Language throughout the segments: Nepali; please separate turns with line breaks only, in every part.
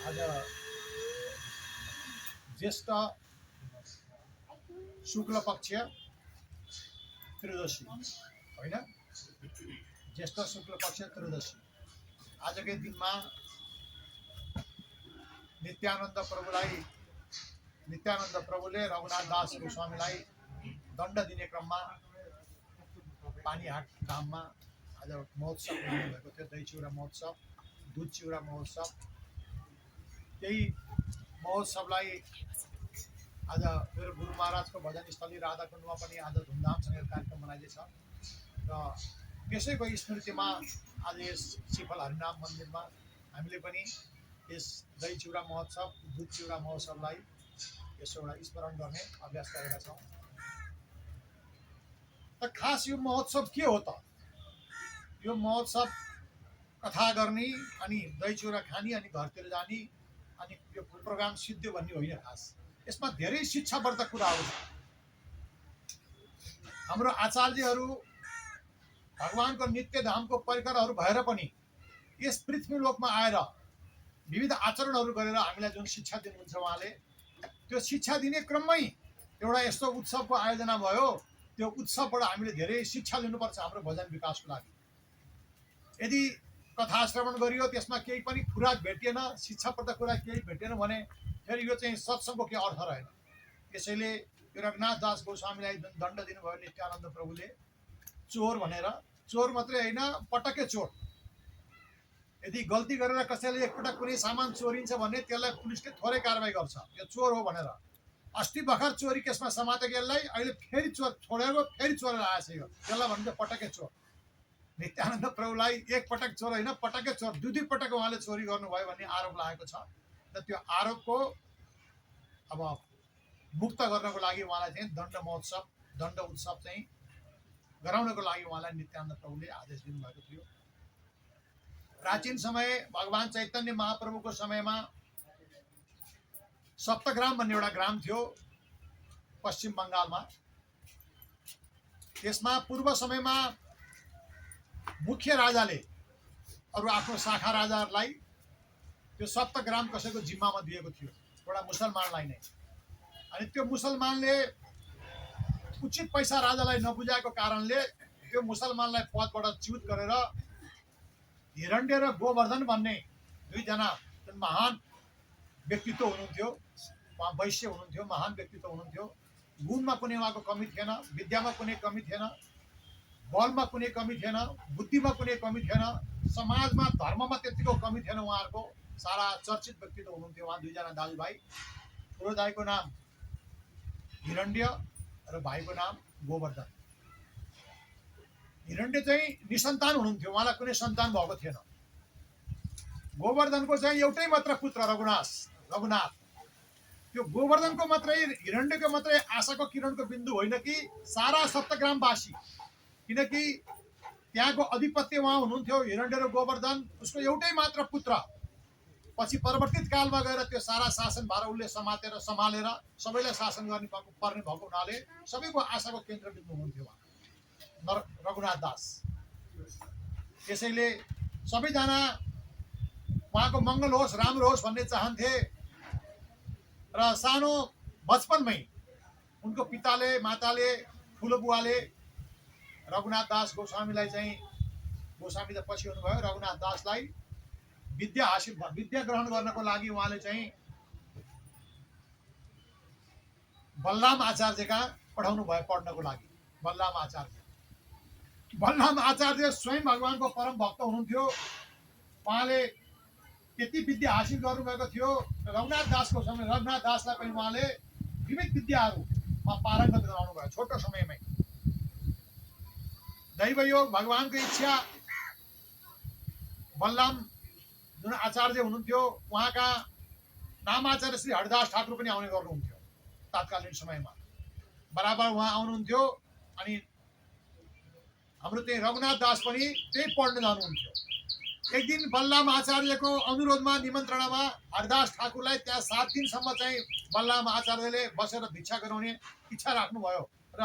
आज ज्येष्ठ शुक्ल पक्ष त्रयोदशी होइन, ज्येष्ठ शुक्ल पक्ष त्रयोदशी। आजकै दिनमा नित्यानन्द प्रभुले रघुनाथ दास गोस्वामीलाई दण्ड दिने क्रममा पानीहाट धाममा आज महोत्सव भएको थियो। दही चिउरा महोत्सव, दुध चिउरा महोत्सव। त्यही महोत्सवलाई आज मेरो गुरु महाराजको भजन स्थली राधाकुण्डमा पनि आज धुमधामसँग कार्यक्रम मनाइँदैछ र त्यसैको स्मृतिमा आज यस सिफल हरिनाम मन्दिरमा हामीले पनि यस दही चिउरा महोत्सव, दुध चिउरा महोत्सवलाई यसो एउटा स्मरण गर्ने अभ्यास गरेका छौँ। त खास यो महोत्सव के हो त? यो महोत्सव कथा गर्ने अनि दही चिउरा खाने अनि घरतिर जाने अनि यो प्रोग्राम सिद्धियो भन्ने होइन। खास यसमा धेरै शिक्षावर्धक कुराहरू छ। हाम्रो आचार्यहरू भगवानको नित्य धामको परिकरहरू भएर पनि यस पृथ्वी लोकमा आएर विविध आचरणहरू गरेर हामीलाई जुन शिक्षा दिनुहुन्छ उहाँले, त्यो शिक्षा दिने क्रममै एउटा यस्तो उत्सवको आयोजना भयो। त्यो उत्सवबाट हामीले धेरै शिक्षा लिनुपर्छ हाम्रो भजन विकासको लागि। यदि कथा श्रवण गरियो त्यसमा केही पनि खुराक भेटिएन, शिक्षाप्रद कुरा केही भेटेन भने फेरि यो चाहिँ सत्सङ्गको केही अर्थ रहेन। त्यसैले यो रघुनाथ दास गोस्वामीलाई जुन दण्ड दिनुभयो नित्यानन्द प्रभुले, चोर भनेर, चोर मात्रै होइन पटक्कै चोर। यदि गल्ती गरेर कसैले एकपटक कुनै सामान चोरिन्छ भने त्यसलाई पुलिसले थोरै कारवाही गर्छ, यो चोर हो भनेर। अस्ति भर्खर चोरी केसमा समातेको यसलाई अहिले फेरि चोर छोडेको, फेरि चोरेर आएछ यो, त्यसलाई भन्छ पटक्कै चोर। नित्यानन्द प्रभुलाई एकपटक चोर होइन पटक्कै चोर, दुई पटक उहाँले चोरी गर्नुभयो भन्ने आरोप लागेको छ। र त्यो आरोपको अब मुक्त गर्नको लागि उहाँलाई चाहिँ दण्ड महोत्सव, दण्ड उत्सव चाहिँ गराउनको लागि उहाँलाई नित्यानन्द प्रभुले आदेश दिनुभएको थियो। प्राचीन समय भगवान चैतन्य महाप्रभुको समयमा सप्तग्राम भन्ने एउटा ग्राम थियो पश्चिम बङ्गालमा। त्यसमा पूर्व समयमा मुख्य राजाले अरू आफ्नो शाखा राजाहरूलाई त्यो सप्तग्राम कसैको जिम्मामा दिएको थियो, एउटा मुसलमानलाई नै। अनि त्यो मुसलमानले उचित पैसा राजालाई नबुझाएको कारणले त्यो मुसलमानलाई पदबाट च्युत गरेर हिरण्य र गोवर्धन भन्ने दुईजना महान व्यक्तित्व हुनुहुन्थ्यो। उहाँ वैश्य हुनुहुन्थ्यो, महान व्यक्तित्व हुनुहुन्थ्यो। गुणमा कुनै उहाँको कमी थिएन, विद्यामा कुनै कमी थिएन, बलमा कुनै कमी थिएन, बुद्धिमा कुनै कमी थिएन, समाजमा धर्ममा त्यतिको कमी थिएन। उहाँहरूको सारा चर्चित व्यक्तित्व हुनुहुन्थ्यो उहाँ दुईजना दाजुभाइ। ठुलो दाइको नाम हिरण्य र भाइको नाम गोवर्धन। हिरण्य चाहिँ निसन्तान हुनुहुन्थ्यो, उहाँलाई कुनै सन्तान भएको थिएन। गोवर्धनको चाहिँ एउटै मात्र पुत्र रघुनाथ। त्यो गोवर्धनको मात्रै, हिरण्यको मात्रै आशाको किरणको बिन्दु होइन कि सारा सप्तग्रामवासी, किनकि त्यहाँको अधिपत्य उहाँ हुनुहुन्थ्यो हिरण्य र गोवर्धन। उसको एउटै मात्र पुत्र पछि परिवर्तित कालमा गएर त्यो सारा शासन भार उसले सम्हालेर सबैलाई शासन गर्ने पर्ने भएको हुनाले सबैको आशाको केन्द्रबिन्दु हुनुहुन्थ्यो रघुनाथ दास। त्यसैले सबैजना उहाँको मङ्गल होस्, राम्रो होस् भन्ने चाहन्थे। र सानो बचपनमै उनको पिताले, माताले, ठुलो बुवाले रघुनाथ दास गोस्वामीलाई चाहिँ, गोस्वामी त पछि हुनुभयो, रघुनाथ दासलाई विद्या ग्रहण गर्नको लागि उहाँले चाहिँ बलराम आचार्य कहाँ पठाउनु भयो पढ्नको लागि। बलराम आचार्य स्वयं भगवानको परम भक्त हुनुहुन्थ्यो। उहाँले त्यति विद्या हासिल गर्नुभएको थियो। रघुनाथ दासलाई पनि उहाँले विविध विद्याहरूमा पारङ्गत गराउनु भयो छोटो समयमै। दैवयोग, भगवानको इच्छा, बलराम जुन आचार्य हुनुहुन्थ्यो उहाँका नामाचार्य श्री हरिदास ठाकुर पनि आउने गर्नुहुन्थ्यो तात्कालीन समयमा। बराबर उहाँ आउनुहुन्थ्यो। अनि हाम्रो चाहिँ रघुनाथ दास पनि त्यही पढ्न जानुहुन्थ्यो। एक दिन बलराम आचार्यको अनुरोधमा, निमन्त्रणामा हरिदास ठाकुरलाई त्यहाँ 7 दिनसम्म चाहिँ बलराम आचार्यले बसेर भिक्षा गराउने इच्छा राख्नुभयो र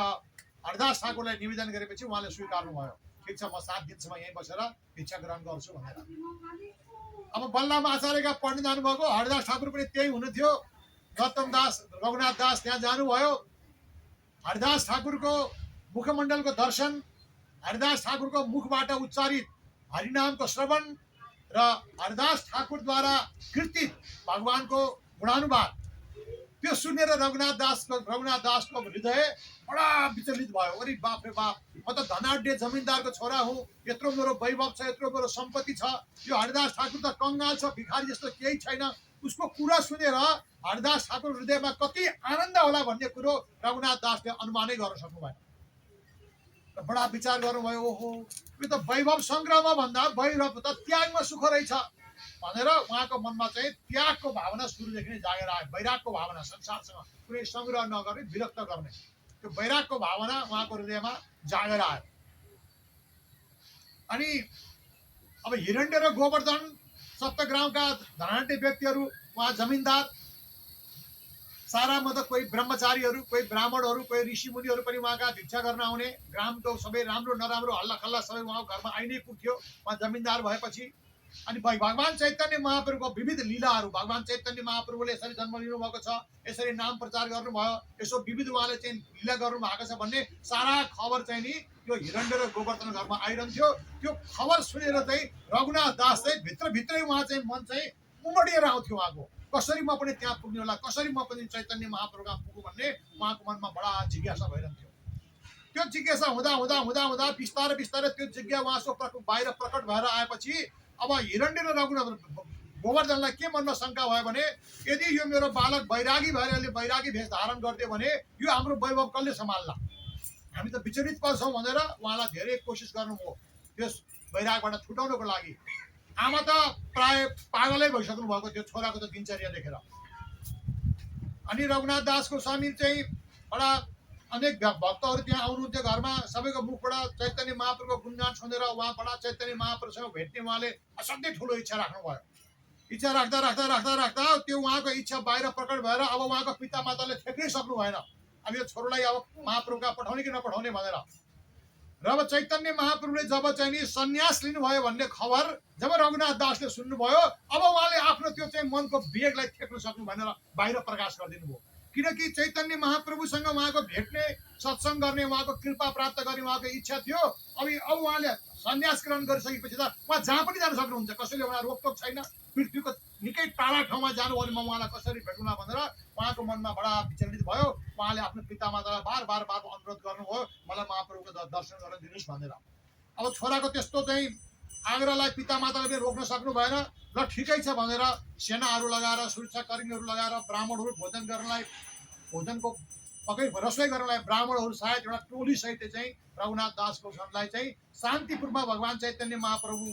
हरिदास ठाकुरलाई निवेदन गरेपछि उहाँले स्वीकार्नुभयो। ठिक छ, म 7 दिनसम्म यहीँ बसेर भिक्षा ग्रहण गर्छु भनेर। अब बलराम आचार्यका पढ्न जानुभएको हरिदास ठाकुर पनि त्यही हुनुहुन्थ्यो। गौतम दास रघुनाथ दास त्यहाँ जानुभयो। हरिदास ठाकुरको मुखमण्डलको दर्शन, हरिदास ठाकुरको मुखबाट उच्चारित हरिनामको श्रवण र हरिदास ठाकुरद्वारा कृतित भगवानको गुणानुवाद त्यो सुनेर रघुनाथ दासको हृदय बडा विचलित भयो। अरे बाप रे बाप, म त धनाढ्य जमिनदारको छोरा हुँ, यत्रो मेरो वैभव छ, यत्रो मेरो सम्पत्ति छ, यो हरिदास ठाकुर त कंगाल छ, भिखारी जस्तो केही छैन। उसको कुरा सुनेर हरिदास ठाकुर हृदयमा कति आनन्द होला भन्ने कुरो रघुनाथ दासले अनुमानै गर्न सक्नु भएन। बडा विचार गर्नुभयो, ओहो यो त वैभव संग्रहमा भन्दा वैभव त त्यागमा सुख रहेछ भनेर उहाँको मनमा चाहिँ त्यागको भावना सुरुदेखि नै जागेर आयो। वैरागको भावना, संसारसँग कुनै संग्रह नगर्ने, विरक्त गर्ने, त्यो वैरागको भावना उहाँको हृदयमा जागेर आयो। अनि अब हिरण्य र गोवर्धन सप्तग्रामका धनाढ्य व्यक्तिहरू, उहाँ जमिनदार, सारा मतलब कोही ब्रह्मचारीहरू, कोही ब्राह्मणहरू, कोही ऋषिमुनिहरू पनि उहाँका भिक्षा गर्न आउने। ग्रामको सबै राम्रो नराम्रो हल्ला खल्ला सबै उहाँको घरमा आइ नै पुग्थ्यो उहाँ जमिनदार भएपछि। अनि भगवान चैतन्य महाप्रभुको विविध लीलाहरू, भगवान चैतन्य महाप्रभुले यसरी जन्म लिनु भएको छ, यसरी नाम प्रचार गर्नुभयो, यसो विविध उहाँले चाहिँ लीला गर्नु भएको छ भन्ने सारा खबर चाहिँ नि यो हिरण्य र गोवर्धन घरमा आइरहन्थ्यो। त्यो खबर सुनेर चाहिँ रघुनाथ दास चाहिँ भित्रभित्रै उहाँ चाहिँ मन चाहिँ उमडिएर आउँथ्यो उहाँको, कसरी म पनि त्यहाँ पुग्ने होला, कसरी म पनि चैतन्य महाप्रभुमा पुगु भन्ने उहाँको मनमा बडा जिज्ञासा भइरहन्थ्यो। त्यो जिज्ञासा हुँदा हुँदा हुँदा हुँदा बिस्तारै बिस्तारै त्यो जिज्ञा उहाँको बाहिर प्रकट भएर आएपछि अब हिरण्य र गोवर्धनलाई के मनमा शङ्का भयो भने यदि यो मेरो बालक वैरागी भएर यसले वैरागी भेष धारण गरिदियो भने यो हाम्रो वैभव कसले सम्हाल्ला, हामी त विचलित पर्छौँ भनेर उहाँलाई धेरै कोसिस गर्नुभयो त्यस वैरागबाट छुटाउनको लागि। आमा त प्राय पागलै भइसक्नु भएको थियो छोराको त दिनचर्या देखेर। अनि रघुनाथ दासको स्वामी चाहिँ बडा अनेक भक्तहरू त्यहाँ आउनुहुन्थ्यो घरमा, सबैको मुखबाट चैतन्य महाप्रभुको गुणगान सुनेर उहाँबाट चैतन्य महाप्रभुसँग भेट्ने उहाँले असाध्यै ठुलो इच्छा राख्नुभयो। इच्छा राख्दा राख्दा राख्दा राख्दा त्यो उहाँको इच्छा बाहिर प्रकट भएर अब उहाँको पिता माताले ठेक्नै सक्नु भएन, अब यो छोरोलाई अब महाप्रभुका पठाउने कि नपठाउने भनेर। र अब चैतन्य महाप्रभुले जब चाहिँ नि सन्यास लिनुभयो भन्ने खबर जब रघुनाथ दासले सुन्नुभयो, अब उहाँले आफ्नो त्यो चाहिँ मनको वेगलाई ठेक्न सक्नु भनेर बाहिर प्रकाश गरिदिनु भयो। किनकि चैतन्य महाप्रभुसँग उहाँको भेट्ने, सत्सङ्ग गर्ने, उहाँको कृपा प्राप्त गर्ने उहाँको इच्छा थियो। अब उहाँले सन्यास ग्रहण गरिसकेपछि त उहाँ जहाँ पनि जान सक्नुहुन्छ, कसैले उहाँ रोकटोक छैन। पृथ्वीको निकै टाढा ठाउँमा जानु भने म उहाँलाई कसरी भेटौँला भनेर उहाँको मनमा बडा विचलित भयो। उहाँले आफ्नो पिता मातालाई बार बार अनुरोध गर्नुभयो, मलाई महाप्रभुको दर्शन गर्न दिनुहोस् भनेर। अब छोराको त्यस्तो चाहिँ आग्रहलाई पिता माताले पनि रोक्न सक्नु भएन। ल ठिकै छ भनेर सेनाहरू लगाएर, सुरक्षाकर्मीहरू लगाएर, ब्राह्मणहरू भोजनको रसोई गर्नलाई ब्राह्मणहरू सायद एउटा टोली सहित चाहिँ रघुनाथ दास गोस्वामीलाई चाहिँ शान्तिपुरमा भगवान चैतन्य महाप्रभु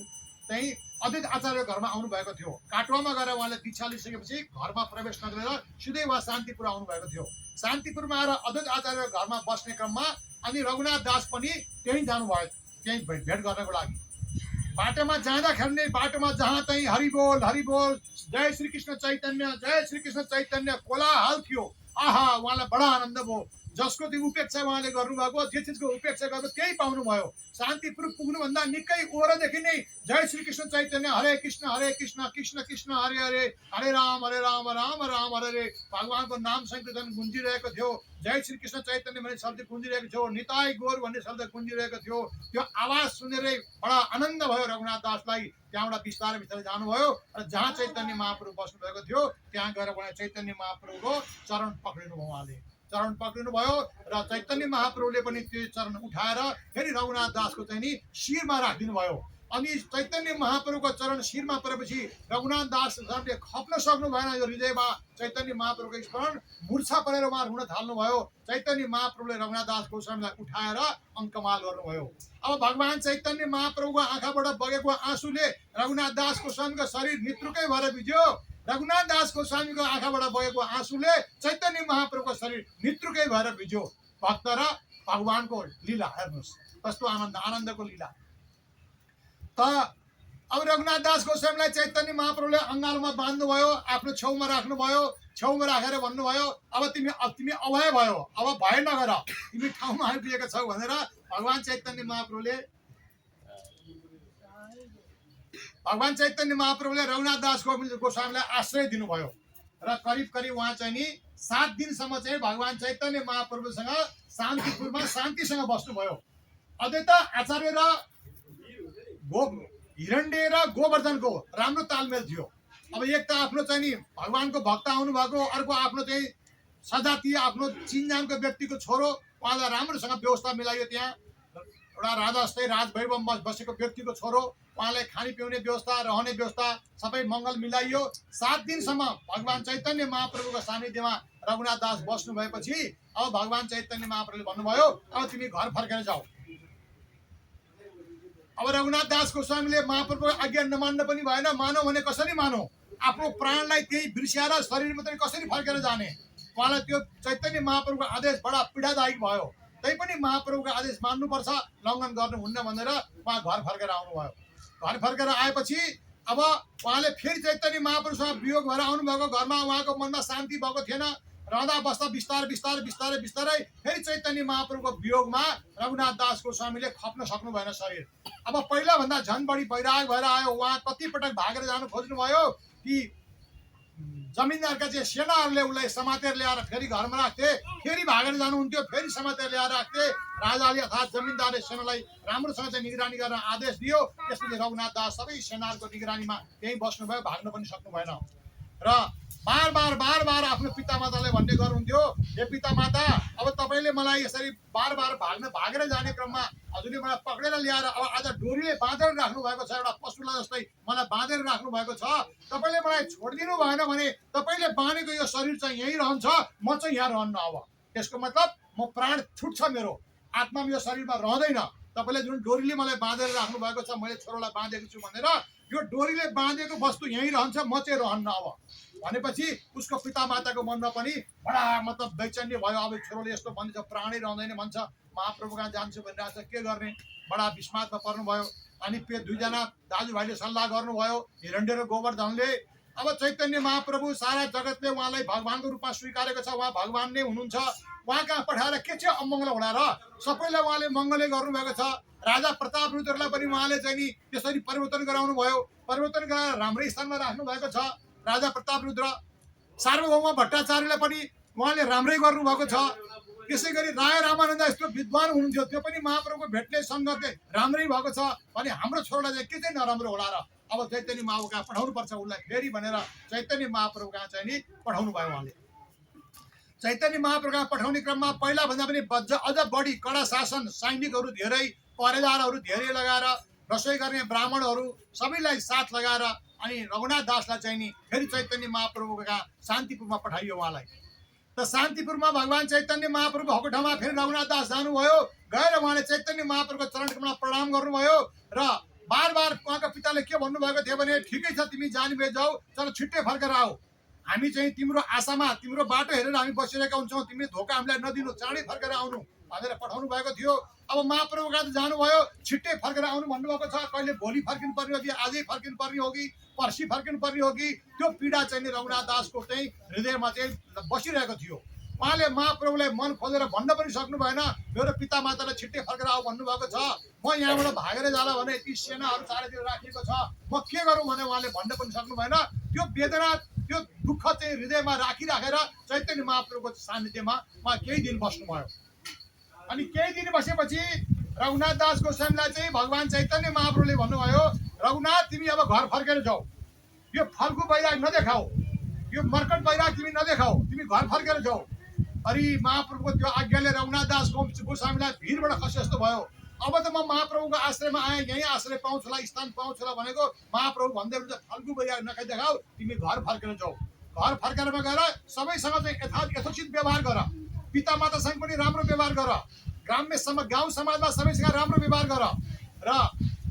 चाहिँ अद्वैत आचार्य घरमा आउनु भएको थियो। काटुवामा गएर उहाँले दीक्षा लिइसकेपछि घरमा प्रवेश नगरेर सिधै उहाँ शान्तिपुर आउनु भएको थियो। शान्तिपुरमा आएर अद्वैत आचार्य घरमा बस्ने क्रममा अनि रघुनाथ दास पनि त्यहीँ जानुभयो, त्यहीँ भेट गर्नको लागि। बाटोमा जाँदाखेरि नै बाटोमा जहाँ चाहिँ हरिबोल हरिबोल, जय श्री कृष्ण चैतन्य कोलाहल थियो। आहा, उहाँलाई बडा आनन्द भयो। जसको त्यो उपेक्षा उहाँले गर्नुभएको, जे चिजको उपेक्षा गर्नु त्यही पाउनुभयो। शान्तिपुर पुग्नुभन्दा निकै ओरदेखि नै जय श्री कृष्ण चैतन्य हरे कृष्ण कृष्ण कृष्ण हरे हरे, हरे राम राम राम हरे हरे भगवानको नाम संकीर्तन गुन्जिरहेको थियो। जय श्री कृष्ण चैतन्य भन्ने शब्द गुन्जिरहेको थियो, निताई गौर भन्ने शब्द गुन्जिरहेको थियो। त्यो आवाज सुनेरै बडा आनन्द भयो रघुनाथ दासलाई। त्यहाँबाट बिस्तारै बिस्तारै जानुभयो र जहाँ चैतन्य महाप्रभु बस्नु भएको थियो त्यहाँ गएर उहाँ चैतन्य महाप्रभुको चरण पक्रिनु भयो। उहाँले चरण पक्रिनु भयो र चैतन्य महाप्रभुले पनि त्यो चरण उठाएर फेरि रघुनाथ दासको चाहिँ नि शिरमा राखिदिनु भयो। अनि चैतन्य महाप्रभुको चरण शिरमा परेपछि रघुनाथ दासले खप्न सक्नु भएन यो हृदयमा चैतन्य महाप्रभुको स्मरण, मूर्छा परेर उहाँ रुन थाल्नुभयो। चैतन्य महाप्रभुले रघुनाथ दास गोस्वामीलाई उठाएर अङ्कमाल गर्नुभयो। अब भगवान चैतन्य महाप्रभुको आँखाबाट बगेको आँसुले रघुनाथ दास गोस्वामीको शरीर नित्रुकै भएर भिज्यो। रघुनाथ दास गोस्वामीको आँखाबाट बगेको आँसुले चैतन्य महाप्रभुको शरीर नित्रुकै भएर भिज्यो। भक्त र भगवानको लीला हेर्नुहोस् कस्तो आनन्दको लीला। त अब रघुनाथ दास गोस्वामीलाई चैतन्य महाप्रभुले अङ्गालोमा बाँध्नुभयो, आफ्नो छेउमा राख्नुभयो। छेउमा राखेर भन्नुभयो, अब तिमी अभय भयो, अब भय नगर, तिमी ठाउँमा आइपुगेका छौ भनेर भगवान चैतन्य महाप्रभुले भगवान चैतन्य महाप्रभुले रघुनाथ दास गोस्वामीलाई आश्रय दिनुभयो र करिब करिब उहाँ चाहिँ नि 7 दिनसम्म चाहिँ भगवान चैतन्य महाप्रभुसँग शान्तिपुरमा शान्तिसँग बस्नुभयो। अद्वैत आचार्य र हिरण्य र गोवर्धनको राम्रो तालमेल थियो। अब एक त आफ्नो चाहिँ नि भगवानको भक्त आउनु भएको, अर्को आफ्नो चाहिँ सजातीय आफ्नो चिनजानको व्यक्तिको छोरो, उहाँलाई राम्रोसँग व्यवस्था मिलाइयो। त्यहाँ एउटा राजा जस्तै राजभैरवमा बसेको व्यक्तिको छोरो, उहाँलाई खाने पिउने व्यवस्था, रहने व्यवस्था सबै मङ्गल मिलाइयो। 7 दिनसम्म भगवान चैतन्य महाप्रभुको सानिध्यमा रघुनाथ दास बस्नु भएपछि अब भगवान चैतन्य महाप्रभुले भन्नुभयो अब तिमी घर फर्केर जाऊ। अब रघुनाथ दास गोस्वामीले महाप्रभुको आज्ञा नमान्न पनि भएन। मानौ भने कसरी मानौ? आफ्नो प्राणलाई त्यही बिर्स्याएर शरीर मात्रै कसरी फर्केर जाने? उहाँलाई त्यो चैतन्य महाप्रभुको आदेश बडा पीडादायक भयो। तैपनि महाप्रभुको आदेश मान्नुपर्छ, लङ्घन गर्नुहुन्न भनेर उहाँ घर फर्केर आउनुभयो। घर फर्केर आएपछि अब उहाँले फेरि चैतन्य महाप्रभुसँग वियोग भएर आउनुभएको। घरमा उहाँको मनमा शान्ति भएको थिएन। रहँदा बस्दा बिस्तारै बिस्तारै बिस्तारै बिस्तारै फेरि चैतन्य महाप्रभुको वियोगमा रघुनाथ दास गोस्वामीले खप्न सक्नु भएन शरीर। अब पहिला भन्दा झन् बढी वैराग भएर आयो। उहाँ कति पटक भागेर जानु खोज्नुभयो कि जमिनदारका चाहिँ सेनाहरूले उसलाई समातेर ल्याएर फेरि घरमा राख्थे, फेरि भागेर जानुहुन्थ्यो, फेरि समातेर ल्याएर राख्थे। राजाले अर्थात् जमिनदारले सेनालाई राम्रोसँग चाहिँ निगरानी गर्न आदेश दियो। त्यसपछि रघुनाथ दास सबै सेनाहरूको निगरानीमा त्यहीँ बस्नुभयो, भाग्न पनि सक्नु भएन। र बार बार आफ्नो पितामाताले भन्ने गर्नुहुन्थ्यो, हे पितामाता, अब तपाईँले मलाई यसरी बार भागेर जाने क्रममा हजुरले मलाई पक्रेर ल्याएर अब आज डोरीले बाँधेर राख्नु भएको छ, एउटा पशुलाई जस्तै मलाई बाँधेर राख्नु भएको छ। तपाईँले मलाई छोडिदिनु भएन भने तपाईँले बाँधेको यो शरीर चाहिँ यहीँ रहन्छ, म चाहिँ यहाँ रहन्न। अब त्यसको मतलब म प्राण छुट्छ, मेरो आत्मा यो शरीरमा रहँदैन। तपाईँले जुन डोरीले मलाई बाँधेर राख्नु भएको छ, मैले छोरोलाई बाँधेको छु भनेर यो डोरीले बाँधेको वस्तु यहीँ रहन्छ, म चाहिँ रहन्न। अब भनेपछि उसको पितामाताको मनमा पनि बडा मतलब दैचन्य भयो। अब छोरोले यस्तो भन्छ, प्राणै रहँदैन भन्छ, महाप्रभु कहाँ जान्छु भनिरहेको छ, के गर्ने? बडा विस्मादमा पर्नुभयो। अनि दुईजना दाजुभाइले सल्लाह गर्नुभयो, हिरण्य र गोवर्धनले। अब चैतन्य महाप्रभु सारा जगतले उहाँलाई भगवानको रूपमा स्वीकारेको छ, उहाँ भगवान नै हुनुहुन्छ। उहाँ कहाँ पठाएर के चाहिँ अमङ्गल होला र? सबैलाई उहाँले मङ्गलै गर्नुभएको छ। राजा प्रतापरुद्रलाई पनि उहाँले चाहिँ नि त्यसरी परिवर्तन गराउनु भयो। परिवर्तन गराएर राम्रै स्थानमा राख्नु भएको छ राजा प्रतापरुद्र। सार्वभौम भट्टाचार्यलाई पनि उहाँले राम्रै गर्नुभएको छ। त्यसै गरी राय रामानन्द यस्तो विद्वान हुनुहुन्थ्यो, त्यो पनि महाप्रभुको भेटले सङ्गतले राम्रै भएको छ। भने हाम्रो छोरालाई चाहिँ के चाहिँ नराम्रो होला र? अब चैतन्य महाप्रभु कहाँ पठाउनु पर्छ उसलाई फेरि भनेर चैतन्य महाप्रभु कहाँ चाहिँ नि पठाउनु भयो। उहाँले चैतन्य महाप्रभु कहाँ पठाउने क्रममा पहिला भन्दा पनि अझ बढी कडा शासन, सैनिकहरू धेरै, पहरेदारहरू धेरै लगाएर, रसोई गर्ने ब्राह्मणहरू सबैलाई साथ लगाएर अनि रघुनाथ दासलाई चाहिँ नि फेरि चैतन्य महाप्रभुको कहाँ शान्तिपुरमा पठाइयो। उहाँलाई त शान्तिपुरमा भगवान चैतन्य महाप्रभु भएको ठाउँमा फेरि रघुनाथ दास जानुभयो। गएर उहाँले चैतन्य महाप्रभुको चरणकमलमा प्रणाम गर्नुभयो र बार उहाँको पिताले के भन्नुभएको थियो भने, ठिकै छ तिमी जाने भए जाऊ, तर छिट्टै फर्केर आऊ। हामी चाहिँ तिम्रो आशामा, तिम्रो बाटो हेरेर हामी बसिरहेका हुन्छौँ, तिमीले धोका हामीलाई नदिनु, चाँडै फर्केर आउनु भनेर पठाउनु भएको थियो। अब महाप्रभु कहाँ जानुभयो, छिट्टै फर्केर आउनु भन्नुभएको छ। कहिले भोलि फर्किनु पर्ने हो कि आजै फर्किनु पर्ने हो कि पर्सि फर्किनु पर्ने हो कि, त्यो पीडा चाहिँ रघुनाथ दासको चाहिँ हृदयमा चाहिँ बसिरहेको थियो। उहाँले महाप्रभुलाई मन खोलेर भन्न पनि सक्नु भएन, मेरो पितामातालाई छिट्टै फर्केर आऊ भन्नुभएको छ, म यहाँबाट भागेर जाला भने ती सेनाहरू चारैतिर राखिएको छ, म के गरौँ भने उहाँले भन्न पनि सक्नु भएन। त्यो वेदना, त्यो दुःख चाहिँ हृदयमा राखेर चैतन्य महाप्रभुको सान्निध्यमा उहाँ केही दिन बस्नुभयो। अनि केही दिन बसेपछि रघुनाथ दास गोस्वामीलाई चाहिँ भगवान चैतन्य महाप्रभुले भन्नुभयो, रघुनाथ तिमी अब घर फर्केर जाऊ, यो फल्गु वैराग नदेखाऊ, यो मर्कट वैराग तिमी नदेखाऊ, तिमी घर फर्केर जाऊ। अरे महाप्रभुको त्यो आज्ञाले रघुनाथ दास गोस्वामीलाई भिरबाट खसे जस्तो भयो। अब त म महाप्रभुको आश्रयमा आएँ, यहीँ आश्रय पाउँछु होला, स्थान पाउँछु होला भनेको महाप्रभु भन्दै हुन्छ फल्गु वैराग नदेखाऊ, तिमी घर फर्केर जाऊ। घर फर्केरमा गएर सबैसँग चाहिँ यथोचित व्यवहार गर, पितामातासँग पनि राम्रो व्यवहार गर, गाउँ समाजमा सबैसँग राम्रो व्यवहार गर। र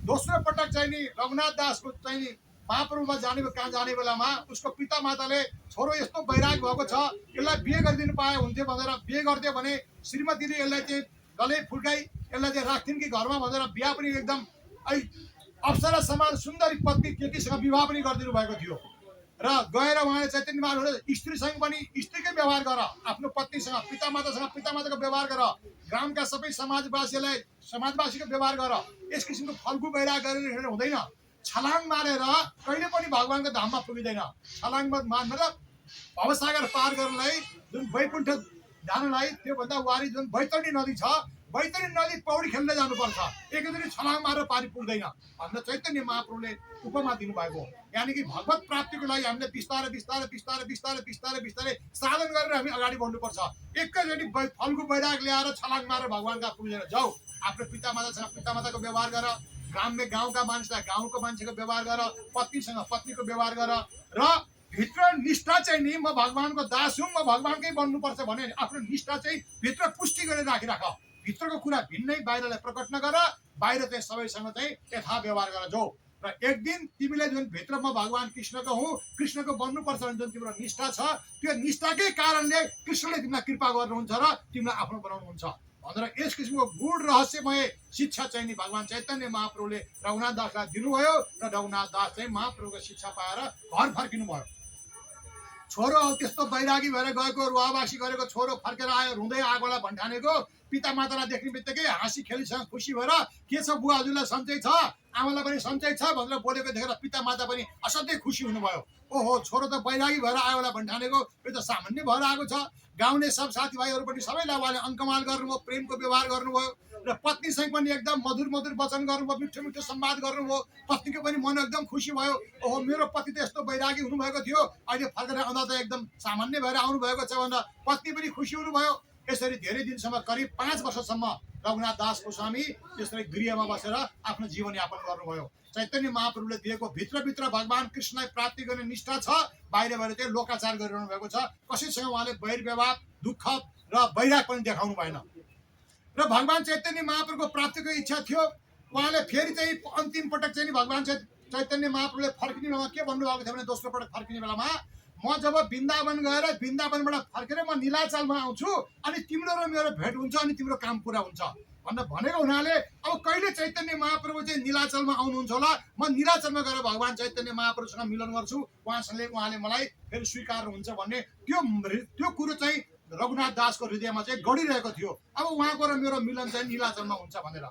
दोस्रो पटक चाहिँ नि रघुनाथ दासको चाहिँ नि महाप्रभुमा कहाँ जाने बेलामा उसको पितामाताले छोरो यस्तो वैराग भएको छ, यसलाई बिहे गरिदिनु पाए हुन्थ्यो भनेर बिहे गर्थ्यो भने श्रीमतीले यसलाई चाहिँ गले फुर्काई यसलाई चाहिँ राख्थिन् कि घरमा भनेर बिहा पनि एकदम अप्सरा समान सुन्दरी पत्नी केटीसँग विवाह पनि गरिदिनु भएको थियो। र गएर उहाँले चैतन्य महाप्रभुले स्त्रीसँग पनि स्त्रीकै व्यवहार गर, आफ्नो पत्नीसँग पितामातासँग पितामाताको व्यवहार गर, ग्रामका सबै समाजवासीको व्यवहार गर। यस किसिमको फल्गु वैराग गरेर हुँदैन। छलाङ मारेर कहिले पनि भगवानको धाममा पुगिँदैन। छलाङ मतलब भवसागर पार गर्नलाई, जुन वैकुण्ठ जानलाई त्योभन्दा वारी जुन बैतरणी नदी छ, बैतरणी नदी पौडी खेल्दै जानुपर्छ, एकैचोटि छलाङ मारेर पारी पुग्दैन भनेर चैतन्य महाप्रभुले उपमा दिनुभएको। यानि कि भगवत प्राप्तिको लागि हामीले बिस्तारै बिस्तारै बिस्तारै बिस्तारै बिस्तारै बिस्तारै साधन गरेर हामी अगाडि बढ्नुपर्छ। एकैचोटि फलको वैराग ल्याएर छलाङ मारेर भगवान कहाँ पुग्दैन। जाऊ, आफ्नो पितामातासँग पितामाताको व्यवहार गर, गाउँका मान्छेलाई गाउँको मान्छेको व्यवहार गर, पत्नीसँग पत्नीको व्यवहार गर, र भित्र निष्ठा चाहिँ नि म भगवानको दास हुँ, म भगवानकै बन्नुपर्छ भने आफ्नो निष्ठा चाहिँ भित्र पुष्टि गरेर राखिराख। भित्रको कुरा भिन्नै बाहिरलाई प्रकट नगर, बाहिर चाहिँ सबैसँग चाहिँ यथा व्यवहार गर जाऊ। र एक दिन तिमीले जुन भित्र म भगवान कृष्णको हुँ, कृष्णको बन्नुपर्छ भने जुन तिम्रो निष्ठा छ, त्यो निष्ठाकै कारणले कृष्णले तिमीलाई कृपा गर्नुहुन्छ र तिमीलाई आफ्नो बनाउनुहुन्छ भनेर यस किसिमको गूढ रहस्यमय शिक्षा चाहिँ नि भगवान चैतन्य महाप्रभुले रघुनाथ दासलाई दिनुभयो र रघुनाथ दास चाहिँ महाप्रभुको शिक्षा पाएर घर फर्किनु भयो। छोरो त्यस्तो बैरागी भएर गएको, रुवावासी गरेको छोरो फर्केर आयो, रुँदै आगोलाई भन्ठानेको, पिता मातालाई देख्ने बित्तिकै हाँसी खेलीसँग खुसी भएर के छ बुवा हजुरलाई सन्चै छ, आमालाई पनि सन्चै छ भनेर बोलेको देखेर पिता माता पनि असाध्यै खुसी हुनुभयो। ओहो, छोरो त बैरागी भएर आयो होला भन्ठानेको, यो त सामान्य भएर आएको छ। गाउँले सब साथीभाइहरू पनि सबैलाई उहाँले अङ्कमाल गर्नुभयो, प्रेमको व्यवहार गर्नुभयो र पत्नीसँग पनि एकदम मधुर मधुर वचन गर्नुभयो, मिठो मिठो संवाद गर्नुभयो। पत्नीको पनि मन एकदम खुसी भयो। ओहो, मेरो पति त यस्तो बैरागी हुनुभएको थियो, अहिले फर्केर आउँदा त एकदम सामान्य भएर आउनुभएको छ भनेर पत्नी पनि खुसी हुनुभयो। यसरी धेरै दिनसम्म करिब 5 वर्षसम्म रघुनाथ दास गोस्वामी त्यसरी गृहमा बसेर आफ्नो जीवनयापन गर्नुभयो। चैतन्य महाप्रभुले दिएको भित्रभित्र भगवान कृष्णलाई प्राप्ति गर्ने निष्ठा छ, बाहिर बाहिर चाहिँ लोकाचार गरिरहनु भएको छ। कसैसँग उहाँले वैर व्यवहार, दुःख र वैराग पनि देखाउनु भएन। र भगवान चैतन्य महाप्रभुको प्राप्तिको इच्छा थियो। उहाँले फेरि चाहिँ अन्तिम पटक चाहिँ भगवान चैतन्य महाप्रभुले फर्किने बेलामा के भन्नुभएको थियो भने दोस्रो पटक फर्किने बेलामा म जब वृन्दावन गएर वृन्दावनबाट फर्केर म नीलाचलमा आउँछु अनि तिम्रो र मेरो भेट हुन्छ अनि तिम्रो काम पुरा हुन्छ भनेको हुनाले अब कहिले चैतन्य महाप्रभु चाहिँ नीलाचलमा आउनुहुन्छ होला, म नीलाचलमा गएर भगवान चैतन्य महाप्रभुसँग मिलन गर्छु, उहाँले मलाई फेरि स्वीकार हुन्छ भन्ने त्यो कुरो चाहिँ रघुनाथ दासको हृदयमा चाहिँ गढिरहेको थियो। अब उहाँको र मेरो मिलन चाहिँ नीलाचलमा हुन्छ भनेर।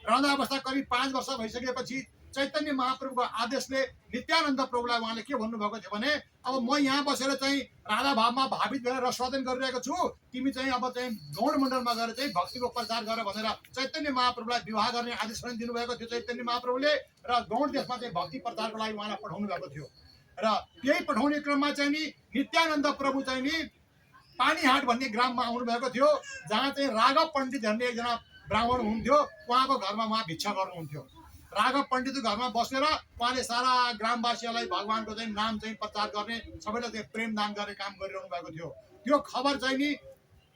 रहँदा अवस्था करिब 5 वर्ष भइसकेपछि चैतन्य महाप्रभुको आदेशले नित्यानन्द प्रभुलाई उहाँले के भन्नुभएको थियो भने अब म यहाँ बसेर चाहिँ राधा भावमा भावित भएर रसवादन गरिरहेको छु, तिमी चाहिँ अब चाहिँ गौड मण्डलमा गएर चाहिँ भक्तिको प्रचार गर भनेर चैतन्य महाप्रभुलाई विवाह गर्ने आदेश पनि दिनुभएको थियो चैतन्य महाप्रभुले। र गौड देशमा चाहिँ भक्ति प्रचारको लागि उहाँलाई पठाउनु भएको थियो। र त्यही पठाउने क्रममा चाहिँ नि नित्यानन्द प्रभु चाहिँ नि पानीहाट भन्ने ग्राममा आउनु भएको थियो, जहाँ चाहिँ राघव पण्डित भन्ने एकजना ब्राह्मण हुनुहुन्थ्यो। उहाँको घरमा उहाँ भिक्षा गर्नुहुन्थ्यो। राघव पण्डितको घरमा बसेर उहाँले सारा ग्रामवासीहरूलाई भगवानको चाहिँ नाम चाहिँ प्रचार गर्ने, सबैलाई चाहिँ प्रेम दान गर्ने काम गरिरहनु भएको थियो। त्यो खबर चाहिँ नि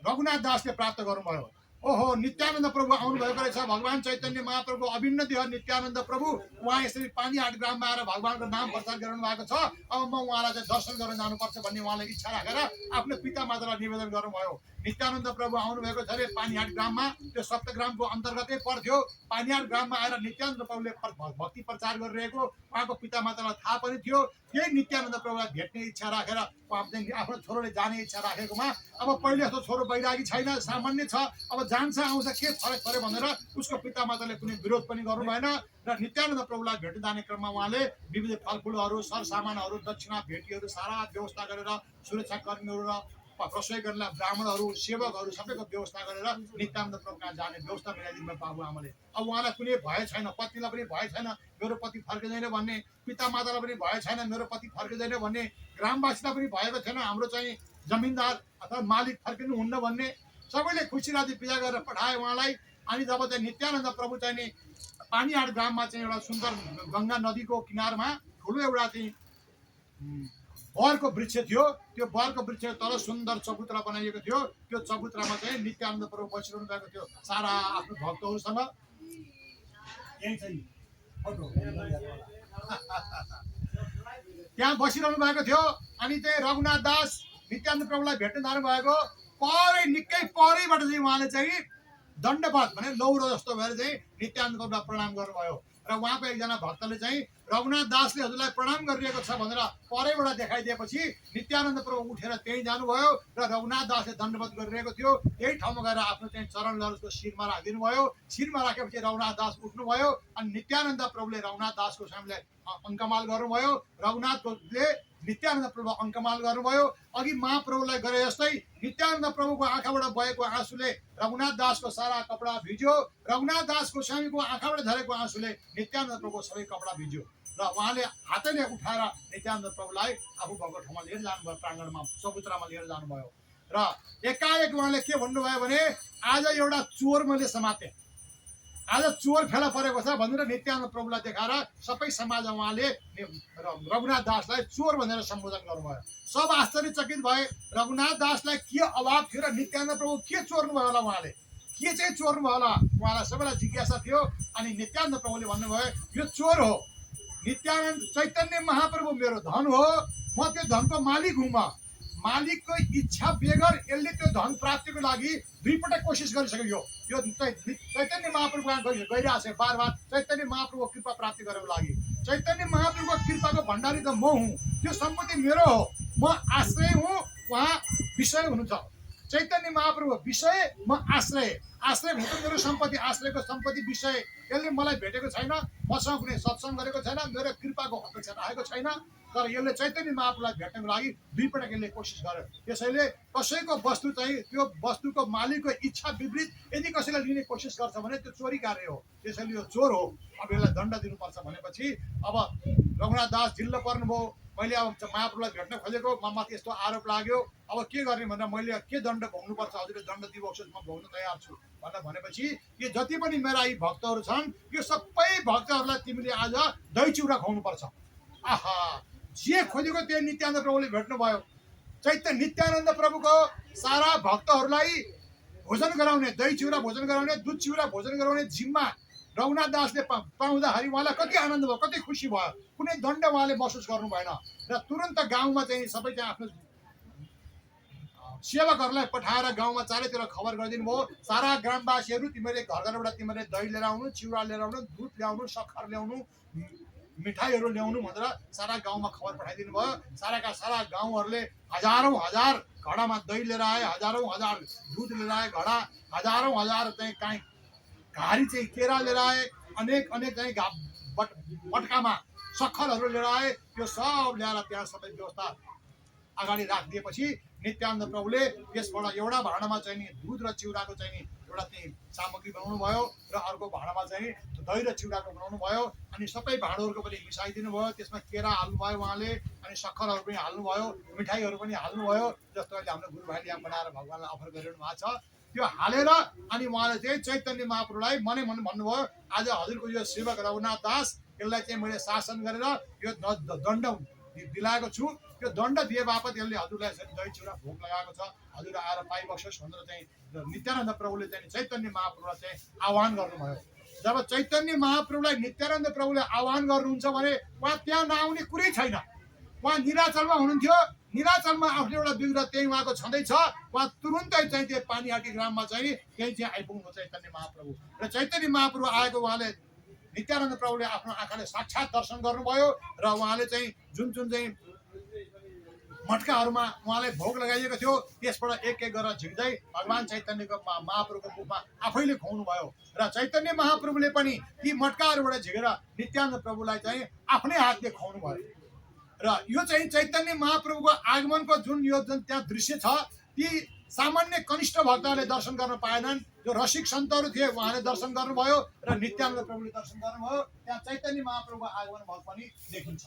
रघुनाथ दासले प्राप्त गर्नुभयो। ओहो, नित्यानन्द प्रभु आउनुभएको रहेछ, भगवान चैतन्य महाप्रभु अभिन्न देह नित्यानन्द प्रभु उहाँ यसरी पानीहाट ग्राममा आएर भगवानको नाम प्रचार गरिरहनु भएको छ, अब म उहाँलाई चाहिँ दर्शन गर्न जानुपर्छ भन्ने उहाँले इच्छा राखेर आफ्नो पिता मातालाई निवेदन गर्नुभयो। नित्यानन्द प्रभु आउनुभएको छ अरे पानीहाट ग्राममा, त्यो सप्तग्रामको अन्तर्गतै पर्थ्यो। पानीहाट ग्राममा आएर नित्यानन्द प्रभुले भक्ति प्रचार गरिरहेको उहाँको पिता मातालाई थाहा पनि थियो। त्यही नित्यानन्द प्रभुलाई भेट्ने इच्छा राखेर आफ्नो छोरोले जाने इच्छा राखेकोमा अब पहिले जस्तो छोरो बैरागी छैन, सामान्य छ, अब जान्छ आउँछ के फरक पऱ्यो भनेर उसको पिता माताले कुनै विरोध पनि गर्नु भएन। र नित्यानन्द प्रभुलाई भेट्न जाने क्रममा उहाँले विविध फलफुलहरू, सरसामानहरू, दक्षिणा भेटीहरू सारा व्यवस्था गरेर सुरक्षाकर्मीहरू र प्रसय गर्ने ब्राह्मणहरू, सेवकहरू सबैको व्यवस्था गरेर नित्यानन्द प्रभु कहाँ जाने व्यवस्था मिलाइदिनु भयो बाबुआमाले। अब उहाँलाई कुनै भय छैन, पत्नीलाई पनि भय छैन मेरो पति फर्किँदैन भन्ने, पिता मातालाई पनि भय छैन मेरो पति फर्किँदैन भन्ने, ग्रामवासीलाई पनि भएको थिएन हाम्रो चाहिँ जमिनदार अथवा मालिक फर्किनुहुन्न भन्ने। सबैले खुसी राति बिदा गरेर पठाए उहाँलाई। अनि जब चाहिँ नित्यानन्द प्रभु चाहिँ नि पानीहाट ग्राममा चाहिँ एउटा सुन्दर गङ्गा नदीको किनारमा ठुलो एउटा चाहिँ बरको वृक्ष थियो, त्यो बरको वृक्ष तल सुन्दर चबुत्रा बनाइएको थियो। त्यो चबुत्रामा चाहिँ नित्यानन्द प्रभु बसिरहनु भएको थियो सारा आफ्नो भक्तहरूसँग। त्यहाँ बसिरहनु भएको थियो। अनि चाहिँ रघुनाथ दास नित्यानन्द प्रभुलाई भेट्न जानु भएको, निकै परैबाट चाहिँ उहाँले चाहिँ दण्डपात भने लौरो जस्तो भएर चाहिँ नित्यानन्द प्रभुलाई प्रणाम गर्नुभयो। र उहाँको एकजना भक्तले चाहिँ रघुनाथ दासले हजुरलाई प्रणाम गरिरहेको छ भनेर परैबाट देखाइदिएपछि नित्यानन्द प्रभु उठेर त्यहीँ जानुभयो र रघुनाथ दासले दण्डवत गरिरहेको थियो यही ठाउँमा गएर आफ्नो चाहिँ चरणहरूको शिरमा राखिदिनु भयो। शिरमा राखेपछि रघुनाथ दास उठ्नुभयो अनि नित्यानन्द प्रभुले रघुनाथ दासको सामने अङ्कमाल गर्नुभयो। रघुनाथले नित्यानन्द प्रभु अङ्कमाल गर्नुभयो। अघि महाप्रभुलाई गरे जस्तै नित्यानन्द प्रभुको आँखाबाट बगेको आँसुले रघुनाथ दासको सारा कपडा भिज्यो। रघुनाथ दासको स्वामीको आँखाबाट झरेको आँसुले नित्यानन्द प्रभुको सबै कपडा भिज्यो र उहाँले हातैले उठाएर नित्यानन्द प्रभुलाई आफू भएको ठाउँमा लिएर जानुभयो, प्राङ्गणमा चबुतरामा लिएर जानुभयो र एकाएक उहाँले के भन्नुभयो भने आज एउटा चोर मैले समातेँ, आज चोर फेला परेको छ भनेर नित्यानन्द प्रभुलाई देखाएर सबै समाजमा उहाँले रघुनाथ दासलाई चोर भनेर सम्बोधन गर्नुभयो। सब आश्चर्यचकित भए, रघुनाथ दासलाई के अभाव थियो र नित्यानन्द प्रभु के चोर्नु भयो होला, उहाँले के चाहिँ चोर्नु भयो होला, उहाँलाई सबैलाई जिज्ञासा थियो। अनि नित्यानन्द प्रभुले भन्नुभयो यो चोर हो, नित्यानन्द चैतन्य महाप्रभु मेरो धन हो, म त्यो धनको मालिक हुँ। म मालिकको इच्छा बेगर यसले त्यो धन प्राप्तिको लागि दुईपटक कोसिस गरिसक्यो। यो चैतन्य महाप्रभु गइरहेको छ बार बार चैतन्य महाप्रभुको कृपा प्राप्ति गर्नको लागि। चैतन्य महाप्रभुको कृपाको भण्डारी त म हुँ, त्यो सम्पत्ति मेरो हो, म आश्रय हुँ, उहाँ विषय हुनुहुन्छ। चैतन्य महाप्रभु विषय, म आश्रय। आश्रय भनेको मेरो सम्पत्ति, आश्रयको सम्पत्ति विषय। यसले मलाई भेटेको छैन, मसँग कुनै सत्सङ्ग गरेको छैन, मेरो कृपाको अपेक्षा राखेको छैन, तर यसले चैतन्य महाप्रभुलाई भेट्नको लागि दुईपटक यसले कोसिस गर्यो। त्यसैले कसैको वस्तु चाहिँ त्यो वस्तुको मालिकको इच्छा विपरीत यदि कसैलाई लिने कोसिस गर्छ भने त्यो चोरी कार्य हो। त्यसैले यो चोर हो, अब यसलाई दण्ड दिनुपर्छ भनेपछि अब रघुनाथ दास ढिल्ल पर्नुभयो। मैले अब महाप्रभुलाई भेट्न खोजेको, ममाथि यस्तो आरोप लाग्यो, अब के गर्ने भनेर मैले के दण्ड भोग्नुपर्छ, हजुरले दण्ड दिनुहोस्, म भोग्न तयार छु भनेर भनेपछि यो जति पनि मेरा यी भक्तहरू छन् यो सबै भक्तहरूलाई तिमीले आज दही चिउरा खुवाउनुपर्छ। आहा, जे खोजेको त्यो नित्यानन्द प्रभुले भेट्नुभयो। नित्यानन्द प्रभुको सारा भक्तहरूलाई भोजन गराउने, दही चिउरा भोजन गराउने, दुध चिउरा भोजन गराउने जिम्मा रघुनाथ दासले पाउँदाखेरि उहाँलाई कति आनन्द भयो, कति खुसी भयो। कुनै दण्ड उहाँले महसुस गर्नु भएन र तुरन्त गाउँमा चाहिँ सबै चाहिँ आफ्नो सेवकहरूलाई पठाएर गाउँमा चारैतिर खबर गरिदिनु भयो। सारा ग्रामवासीहरू तिमीले घर घरबाट तिमीले दही लिएर आउनु, चिउरा लिएर आउनु, दुध ल्याउनु, सक्खर ल्याउनु, मिठाईहरू ल्याउनु भनेर सारा गाउँमा खबर पठाइदिनु भयो। साराका सारा गाउँहरूले हजारौँ हजार घडामा दही लिएर आए, हजारौँ हजार दुध लिएर आए, हजारौँ हजार चाहिँ काहीँ घारी चाहिँ केरा लिएर आए, अनेक अनेक चाहिँ बटकामा सक्खरहरू लिएर आए। त्यो सब ल्याएर त्यहाँ सबै व्यवस्था अगाडि राखिदिएपछि नित्यानन्द प्रभुले त्यसबाट एउटा भाँडामा चाहिँ नि दुध र चिउराको चाहिँ नि एउटा चाहिँ सामग्री बनाउनु भयो र अर्को भाँडामा चाहिँ दही र चिउराको बनाउनु भयो। अनि सबै भाँडोहरूको पनि मिसाइदिनु भयो, त्यसमा केरा हाल्नुभयो उहाँले, अनि सक्खरहरू पनि हाल्नुभयो, मिठाईहरू पनि हाल्नुभयो, जस्तो अहिले हाम्रो गुरु भाइले यहाँ बनाएर भगवान्लाई अफर गरिरहनु भएको छ। त्यो हालेर अनि उहाँले चाहिँ चैतन्य महाप्रभुलाई मनै मन भन्नुभयो आज हजुरको यो सेवक रघुनाथ दास यसलाई चाहिँ मैले शासन गरेर यो दण्ड दिलाएको छु, त्यो दण्ड दिए बापत यसले हजुरलाई दही चिउरा भोग लगाएको छ, हजुर आएर पाइबक्सोस् भनेर चाहिँ नित्यानन्द प्रभुले चाहिँ चैतन्य महाप्रभुलाई चाहिँ आह्वान गर्नुभयो। जब चैतन्य महाप्रभुलाई नित्यानन्द प्रभुले आह्वान गर्नुहुन्छ भने उहाँ त्यहाँ नआउने कुरै छैन। उहाँ निराचलमा हुनुहुन्थ्यो, निराचलमा आफ्नो एउटा विग्रह त्यही उहाँको छँदैछ। उहाँ तुरुन्तै चाहिँ त्यो पानीहाटी ग्राममा चाहिँ त्यही चाहिँ आइपुग्नु चैतन्य महाप्रभु र चैतन्य महाप्रभु आएको उहाँले नित्यानन्द प्रभुले आफ्नो आँखाले साक्षात् दर्शन गर्नुभयो र उहाँले चाहिँ जुन जुन चाहिँ मटकाहरूमा उहाँले भोग लगाइएको थियो त्यसबाट एक एक गरेर झिक्दै भगवान् चैतन्यको महाप्रभुको मुखमा आफैले खुवाउनु भयो र चैतन्य महाप्रभुले पनि ती मटकाहरूबाट झिकेर नित्यानन्द प्रभुलाई चाहिँ आफ्नै हातले खुवाउनु भयो। र यो चाहिँ चैतन्य महाप्रभुको आगमनको जुन यो जुन त्यहाँ दृश्य छ ती सामान्य कनिष्ठ भक्तहरूले दर्शन गर्न पाएनन्। जो रसिक सन्तहरू थिए उहाँले दर्शन गर्नुभयो र नित्यानन्द प्रभुले दर्शन गर्नुभयो। त्यहाँ चैतन्य महाप्रभुको आगमन भएको पनि देखिन्छ।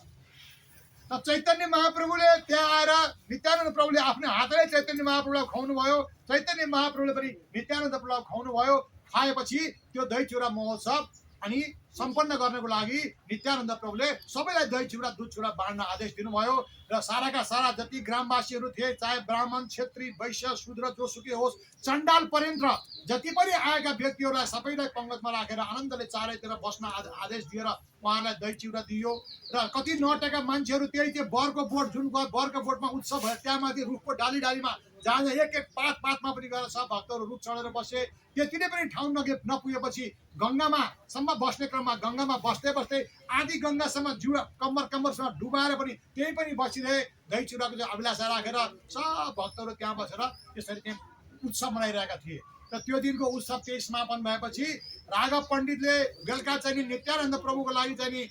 त चैतन्य महाप्रभुले त्यहाँ आएर नित्यानन्द प्रभुले आफ्नो हातले चैतन्य महाप्रभुलाई खुवाउनु भयो। चैतन्य महाप्रभुले पनि नित्यानन्द प्रभुलाई खुवाउनु भयो। खाएपछि त्यो दही चिउरा महोत्सव अनि सम्पन्न गर्नको लागि नित्यानन्द प्रभुले सबैलाई दही चिउरा दुध चिउरा बाँड्न आदेश दिनुभयो र साराका सारा जति ग्रामवासीहरू थिए, चाहे ब्राह्मण, क्षेत्री, वैश्य, शूद्र जोसुकै होस्, चण्डाल पर्यन्त जति पनि आएका व्यक्तिहरूलाई सबैलाई पङ्गतमा राखेर आनन्दले चारैतिर बस्न आदेश दिएर उहाँलाई दही चिउरा दियो। र कति नटेका मान्छेहरू त्यही त्यो बरको बोट जुन बरको बोटमा उत्सव भयो त्यहाँमाथि रुखको डाली डालीमा जहाँ एक एक पातमा पनि गएर सब भक्तहरू रुख चढेर बसे। त्यति नै पनि ठाउँ नपुगेपछि गङ्गामा सम्म बस्ने क्रम क्रममा गङ्गामा बस्दै बस्दै आदि गङ्गासम्म जिउ कम्मरसम्म डुबाएर पनि त्यही पनि बसिरहे, दही चिउराको चाहिँ अभिलाषा राखेर सब भक्तहरू त्यहाँ बसेर त्यसरी त्यहाँ उत्सव मनाइरहेका थिए। र त्यो दिनको उत्सव त्यही समापन भएपछि राघव पण्डितले बेलुका चाहिँ नि नित्यानन्द प्रभुको लागि चाहिँ नि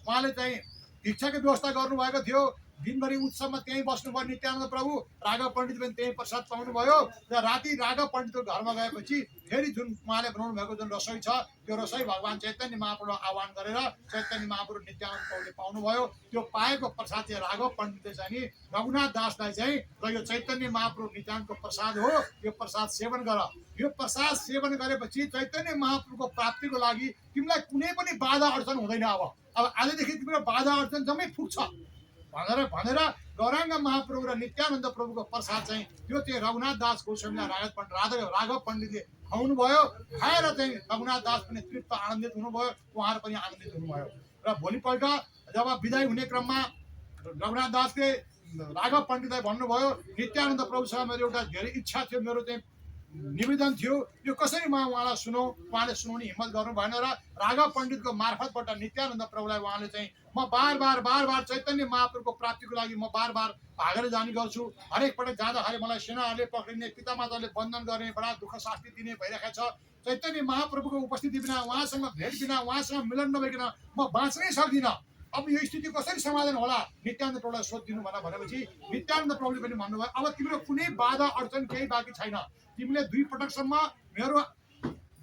उहाँले चाहिँ भिक्षाको व्यवस्था गर्नुभएको थियो। दिनभरि उत्सवमा त्यहीँ बस्नुभयो नित्यानन्द प्रभु। राघव पण्डित पनि त्यहीँ प्रसाद पाउनुभयो र राति राघव पण्डितको घरमा गएपछि फेरि जुन उहाँले बनाउनु भएको जुन रसोई छ त्यो रसोई भगवान् चैतन्य महाप्रभुलाई आह्वान गरेर चैतन्य महाप्रभु नित्यानन्द प्रभुले पाउनुभयो। त्यो पाएको प्रसाद चाहिँ राघव पण्डितले चाहिँ नि रघुनाथ दासलाई चाहिँ र यो चैतन्य महाप्रभु नित्यानन्दको प्रसाद हो, यो प्रसाद सेवन गर। यो प्रसाद सेवन गरेपछि चैतन्य महाप्रभुको प्राप्तिको लागि तिमीलाई कुनै पनि बाधा अडचन हुँदैन। अब आजदेखि तिम्रो बाधा अडचन जम्मै पुग्छ भनेर गौराङ्ग महाप्रभु र नित्यानन्द प्रभुको प्रसाद चाहिँ त्यो चाहिँ रघुनाथ दास गोस्वामीलाई राघव पण्डितले खुवाउनु भयो। खाएर चाहिँ रघुनाथ दास पनि तृप्त आनन्दित हुनुभयो, उहाँहरू पनि आनन्दित हुनुभयो। र भोलिपल्ट जब विदाई हुने क्रममा रघुनाथ दासले राघव पण्डितलाई भन्नुभयो, नित्यानन्द प्रभुसँग मेरो एउटा धेरै इच्छा थियो, मेरो चाहिँ निवेदन थियो, यो कसरी म उहाँलाई सुनौ। उहाँले सुनाउने हिम्मत गर्नु भएन र राघव पण्डितको मार्फतबाट नित्यानन्द प्रभुलाई उहाँले चाहिँ म बार बार चैतन्य महाप्रभुको प्राप्तिको लागि म बार भागेर जाने गर्छु। हरेक पटक जाँदाखेरि मलाई सेनाहरूले पक्रिने, पितामाताले बन्धन गर्ने, बडा दुःख शास्ति दिने भइरहेको छ। चैतन्य महाप्रभुको उपस्थिति बिना, उहाँसँग भेट बिना, उहाँसँग मिलन नभइकन म बाँच्नै सक्दिनँ। अब यो स्थिति कसरी समाधान होला नित्यानन्द प्रभुलाई सोधिदिनु भनेपछि नित्यानन्द प्रभुले पनि भन्नुभयो, अब तिम्रो कुनै बाधा अडचन केही बाँकी छैन। तिमीले 2 पटकसम्म मेरो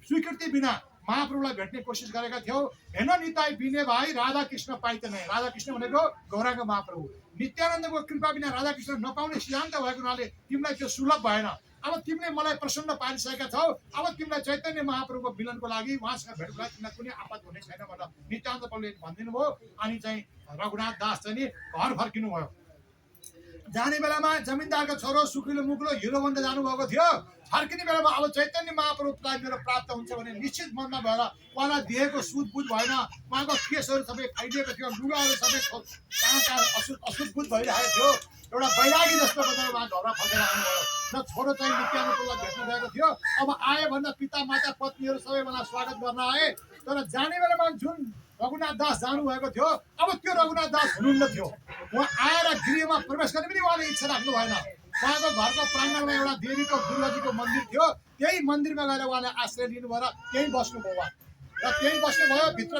स्वीकृति बिना महाप्रभुलाई भेट्ने कोसिस गरेका थियौ। हेन निताई बिने भाइ राधा कृष्ण पाइते नै। राधा कृष्ण भनेको गौराङ्ग महाप्रभु। नित्यानन्दको कृपा बिना राधा कृष्ण नपाउने सिद्धान्त भएको हुनाले तिमीलाई त्यो सुलभ भएन। अब तिमीले मलाई प्रसन्न पारिसकेका छौ। अब तिमीलाई चैतन्य महाप्रभुको मिलनको लागि, उहाँसँग भेट्नको लागि तिमीलाई कुनै आपत हुने छैन भनेर नित्यानन्द प्रभुले भनिदिनु भयो। अनि चाहिँ रघुनाथ दास चाहिँ नि घर फर्किनु भयो। जाने बेलामा जमिनदारको छोरो सुकिलो मुक्लो हिरो बन्द जानुभएको थियो। फर्किने बेलामा अब चैतन्य महाप्रभुलाई मेरो प्राप्त हुन्छ भने निश्चित मनमा भएर उहाँलाई दिएको सुधबुझ भएन। उहाँको केसहरू सबै फाइदिएको थियो, लुगाहरू सबै कहाँ अशुद्धबुझ भइरहेको थियो। एउटा बैरागी जस्तो बनेर उहाँ घरमा फर्केर आउनुभयो र छोरो चाहिँ नित्यानन्दलाई भेट्न गएको थियो। अब आए भन्दा पिता माता पत्नीहरू सबै मलाई स्वागत गर्न आए। तर जाने बेलामा जुन रघुनाथ दास जानुभएको थियो, अब त्यो रघुनाथ दास हुनुहुन्न थियो। उहाँ आएर गृहमा प्रवेश गर्ने पनि उहाँले इच्छा राख्नु भएन। उहाँको घरको प्राङ्गणमा एउटा देवीको दुर्गाजीको मन्दिर थियो, त्यही मन्दिरमा गएर उहाँले आश्रय लिनुभयो र त्यहीँ बस्नुभयो। र त्यहीँ बस्नुभयो। भित्र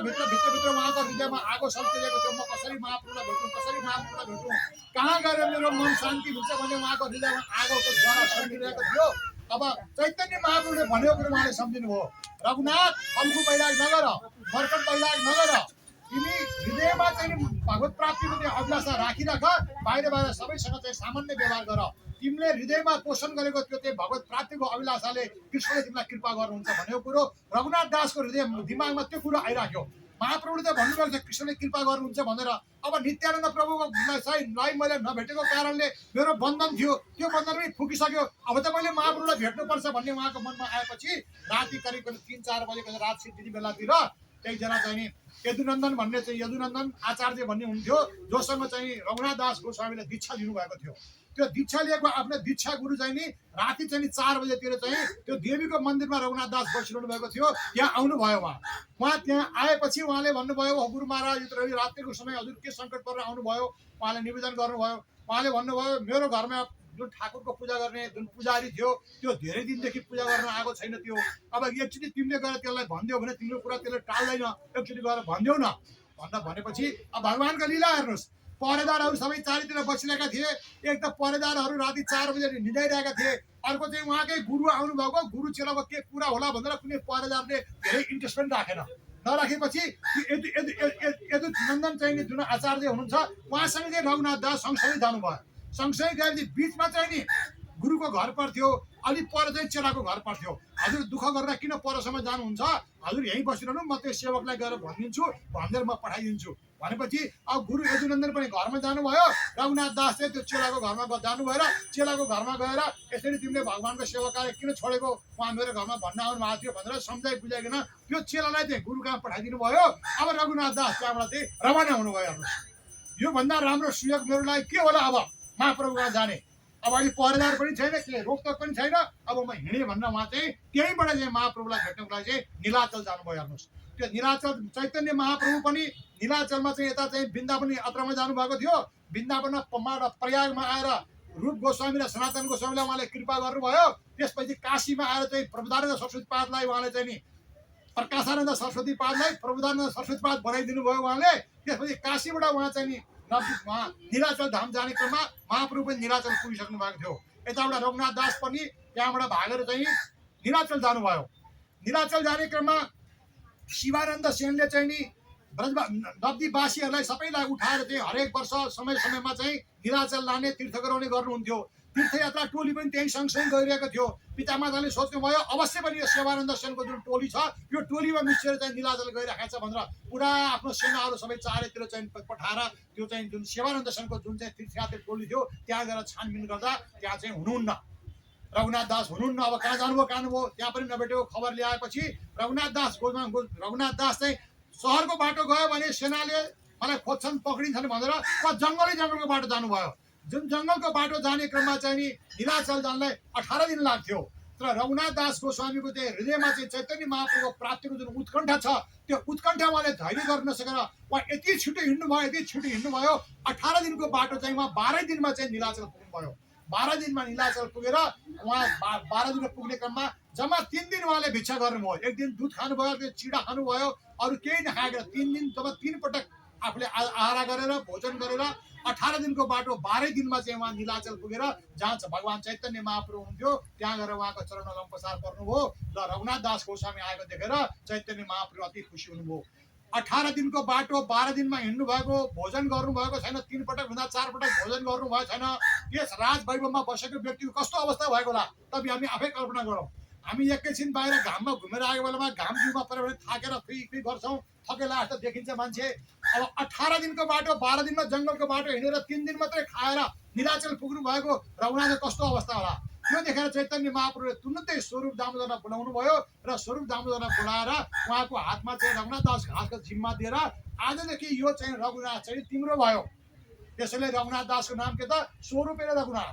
उहाँको हृदयमा आगो सल्किरहेको थियो, म कसरी महाप्रभुलाई भेटौँ, कसरी महाप्रभुलाई भेटौँ, कहाँ गएर मेरो मन शान्ति हुन्छ भन्ने उहाँको हृदयमा आगोको ज्वाला सल्किरहेको थियो। अब चैतन्य महाप्रभुले भनेको कुरो उहाँले सम्झिनु भयो, रघुनाथ फल्गु बैराग नगर, मर्कट बैराग नगर, तिमी हृदयमा चाहिँ भगवत प्राप्तिको त्यो अभिलाषा राखिराख, बाहिर सबैसँग चाहिँ सामान्य व्यवहार गर। तिमीले हृदयमा पोषण गरेको त्यो चाहिँ भगवत प्राप्तिको अभिलाषाले कृष्णले तिमीलाई कृपा गर्नुहुन्छ भनेको कुरो रघुनाथ दासको हृदय दिमागमा त्यो कुरो आइराख्यो। महाप्रभुले त भन्नुभएको छ कृष्णले कृपा गर्नुहुन्छ भनेर। अब नित्यानन्द प्रभुको लाई मैले नभेटेको कारणले मेरो बन्धन थियो, त्यो बन्धन पनि फुकिसक्यो। अब त मैले महाप्रभुलाई भेट्नुपर्छ भन्ने उहाँको मनमा आएपछि राति करिब 3-4 बजेको रात सिद्धि बेलातिर एकजना चाहिँ नि यदुनन्दन भन्ने चाहिँ यदुनन्दन आचार्य भन्ने हुन्थ्यो, जोसँग चाहिँ रघुनाथ दास गोस्वामीले दीक्षा लिनुभएको थियो। त्यो दीक्षा लिएको आफ्नो दीक्षा गुरु चाहिँ नि राति चाहिँ 4 बजेतिर चाहिँ त्यो देवीको मन्दिरमा रघुनाथ दास बसिरहनु भएको थियो। त्यहाँ आउनुभयो। उहाँ त्यहाँ आएपछि उहाँले भन्नुभयो, गुरु महाराज यो त रात्रिको समय हजुर के सङ्कट परेर आउनुभयो। उहाँले निवेदन गर्नुभयो। उहाँले भन्नुभयो, मेरो घरमा जुन ठाकुरको पूजा गर्ने जुन पुजारी थियो त्यो धेरै दिनदेखि पूजा गर्न आएको छैन। त्यो अब एकचोटि तिमीले गएर त्यसलाई भनिदियो भने तिम्रो कुरा त्यसले टाल्दैन, एकचोटि गएर भनिदेऊ न भनेपछि अब भगवान्को लीला हेर्नुहोस्। पहरेदारहरू सबै चारैतिर बसिरहेका थिए। एक त पहरेदारहरू राति 4 बजे निदाइरहेका थिए, अर्को चाहिँ उहाँकै गुरु आउनुभएको, गुरु चेलाको के कुरा होला भनेर कुनै पहरेदारले धेरै इन्ट्रेस्ट पनि राखेन। नराखेपछि यदुनन्दन चाहिँ जुन आचार्य हुनुहुन्छ उहाँसँग चाहिँ रघुनाथ दास सँगसँगै जानुभयो। सँगसँगै गएपछि बिचमा चाहिँ नि गुरुको घर पर्थ्यो, अलिक पर चाहिँ चेलाको घर पर्थ्यो। हजुर दुःख गरेर किन परसम्म जानुहुन्छ, हजुर यहीँ बसिरहनु, म त्यो सेवकलाई गएर भनिदिन्छु भनेर म पठाइदिन्छु भनेपछि अब गुरु यदुनन्दन पनि घरमा जानुभयो। रघुनाथ दास चाहिँ त्यो चेलाको घरमा जानुभयो र चेलाको घरमा गएर यसरी तिमीले भगवान्को सेवकाले किन छोडेको, उहाँ मेरो घरमा भन्न आउनु भएको थियो भनेर सम्झाइ बुझाइकन त्यो चेलालाई चाहिँ गुरु कहाँ पठाइदिनु भयो। अब रघुनाथ दास त्यहाँबाट चाहिँ रवाना हुनुभयो। योभन्दा राम्रो सुयोग मेरो लागि के होला। अब महाप्रभुमा जाने अब अहिले पहरेदार पनि छैन, के रोकटोक पनि छैन। अब म हिँडेँ भनेर उहाँ चाहिँ त्यहीँबाट चाहिँ महाप्रभुलाई भेट्नको लागि चाहिँ नीलाचल जानुभयो। हेर्नुहोस् त्यो नीलाचल चैतन्य महाप्रभु पनि नीलाचलमा चाहिँ यता चाहिँ वृन्दावन यात्रामा जानुभएको थियो। वृन्दावनमा प्रयागमा आएर रूप गोस्वामी र सनातन गोस्वामीलाई उहाँले कृपा गर्नुभयो। त्यसपछि काशीमा आएर चाहिँ प्रबोधानन्द सरस्वती पादलाई उहाँले चाहिँ नि प्रकाशानन्द सरस्वती पादलाई प्रबोधानन्द सरस्वती पाद बनाइदिनु भयो उहाँले। त्यसपछि काशीबाट उहाँ चाहिँ नि नीलाचल धाम जाने क्रममा महाप्रभु पनि नीलाचल पुगिसक्नु भएको थियो। यताबाट रघुनाथ दास पनि त्यहाँबाट भागेर चाहिँ नीलाचल जानुभयो। नीलाचल जाने क्रममा शिवानन्द सेनले चाहिँ नि नवदीपवासीहरूलाई सबैलाई उठाएर चाहिँ हरेक वर्ष समय समयमा चाहिँ नीलाचल लाने तीर्थ गराउने गर्नुहुन्थ्यो। तीर्थयात्रा टोली पनि त्यही सँगसँगै गइरहेको थियो। पितामाताले सोच्नुभयो अवश्य पनि यो शिवानन्द सेनको जुन टोली छ यो टोलीमा मिसिएर चाहिँ नीलाचल गइरहेको छ भनेर पुरा आफ्नो सेनाहरू सबै चारैतिर चाहिँ पठाएर त्यो चाहिँ जुन शिवानन्द सेनको जुन चाहिँ तीर्थयात्रा टोली थियो त्यहाँ गएर छानबिन गर्दा त्यहाँ चाहिँ हुनुहुन्न, रघुनाथ दास हुनुहुन्न। अब कहाँ जानुभयो त्यहाँ पनि नभेटेको खबर ल्याएपछि रघुनाथ दास चाहिँ सहरको बाटो गयो भने सेनाले मलाई खोज्छन् पक्रिन्छन् भनेर जङ्गलको बाटो जानुभयो। जुन जङ्गलको बाटो जाने क्रममा चाहिँ नि नीलाचल जानलाई 18 दिन लाग्थ्यो। तर रघुनाथ दास गोस्वामीको चाहिँ हृदयमा चाहिँ चैतन्य महाप्रभुको प्राप्तिको जुन उत्कण्ठा छ त्यो उत्कण्ठा उहाँले धैर्य गर्न नसकेर उहाँ यति छिटो हिँड्नुभयो 18 दिनको बाटो चाहिँ उहाँ 12 दिनमा चाहिँ नीलाचल पुग्नुभयो। 12 दिनमा नीलाचल पुगेर उहाँ 12 दिनमा पुग्ने क्रममा जम्मा 3 दिन उहाँले भिक्षा गर्नुभयो। एक दिन दुध खानुभयो, एक दिन चिडा खानुभयो, अरू केही नखाएर 3 दिन जब 3 पटक आफूले आहारा गरेर भोजन गरेर 18 दिनको बाटो 12 दिनमा चाहिँ उहाँ नीलाचल पुगेर जहाँ भगवान चैतन्य महाप्रभु हुन्थ्यो त्यहाँ गएर उहाँको चरणमा नमस्कार गर्नुभयो र रघुनाथ दास गोस्वामी आएको देखेर चैतन्य महाप्रभु अति खुसी हुनुभयो। 18 दिनको बाटो 12 दिनमा हिँड्नु भएको, भोजन गर्नुभएको छैन, 3 पटक भन्दा 4 पटक भोजन गर्नुभएको छैन। यस राजवैभवमा बसेको व्यक्तिको कस्तो अवस्था भएको होला तब हामी आफै कल्पना गरौँ। हामी एकैछिन बाहिर घाममा घुमेर आएको बेलामा घाम जिउमा पऱ्यो भने थाकेर फ्री गर्छौँ, थकेला जस्तो देखिन्छ मान्छे। अब 18 दिनको बाटो 12 दिनमा जङ्गलको बाटो हिँडेर 3 दिन मात्रै खाएर नीलाचल पुग्नु भएको रघुनाथको कस्तो अवस्था होला। त्यो देखेर चैतन्य महाप्रभुले तुरन्तै स्वरूप दामोदरलाई बोलाउनु भयो र स्वरूप दामोदरलाई बोलाएर उहाँको हातमा चाहिँ रघुनाथ दास घासको जिम्मा दिएर आजदेखि यो चाहिँ रघुनाथ चाहिँ तिम्रो भयो। त्यसैले रघुनाथ दासको नाम के त स्वरूपेर रघुनाथ।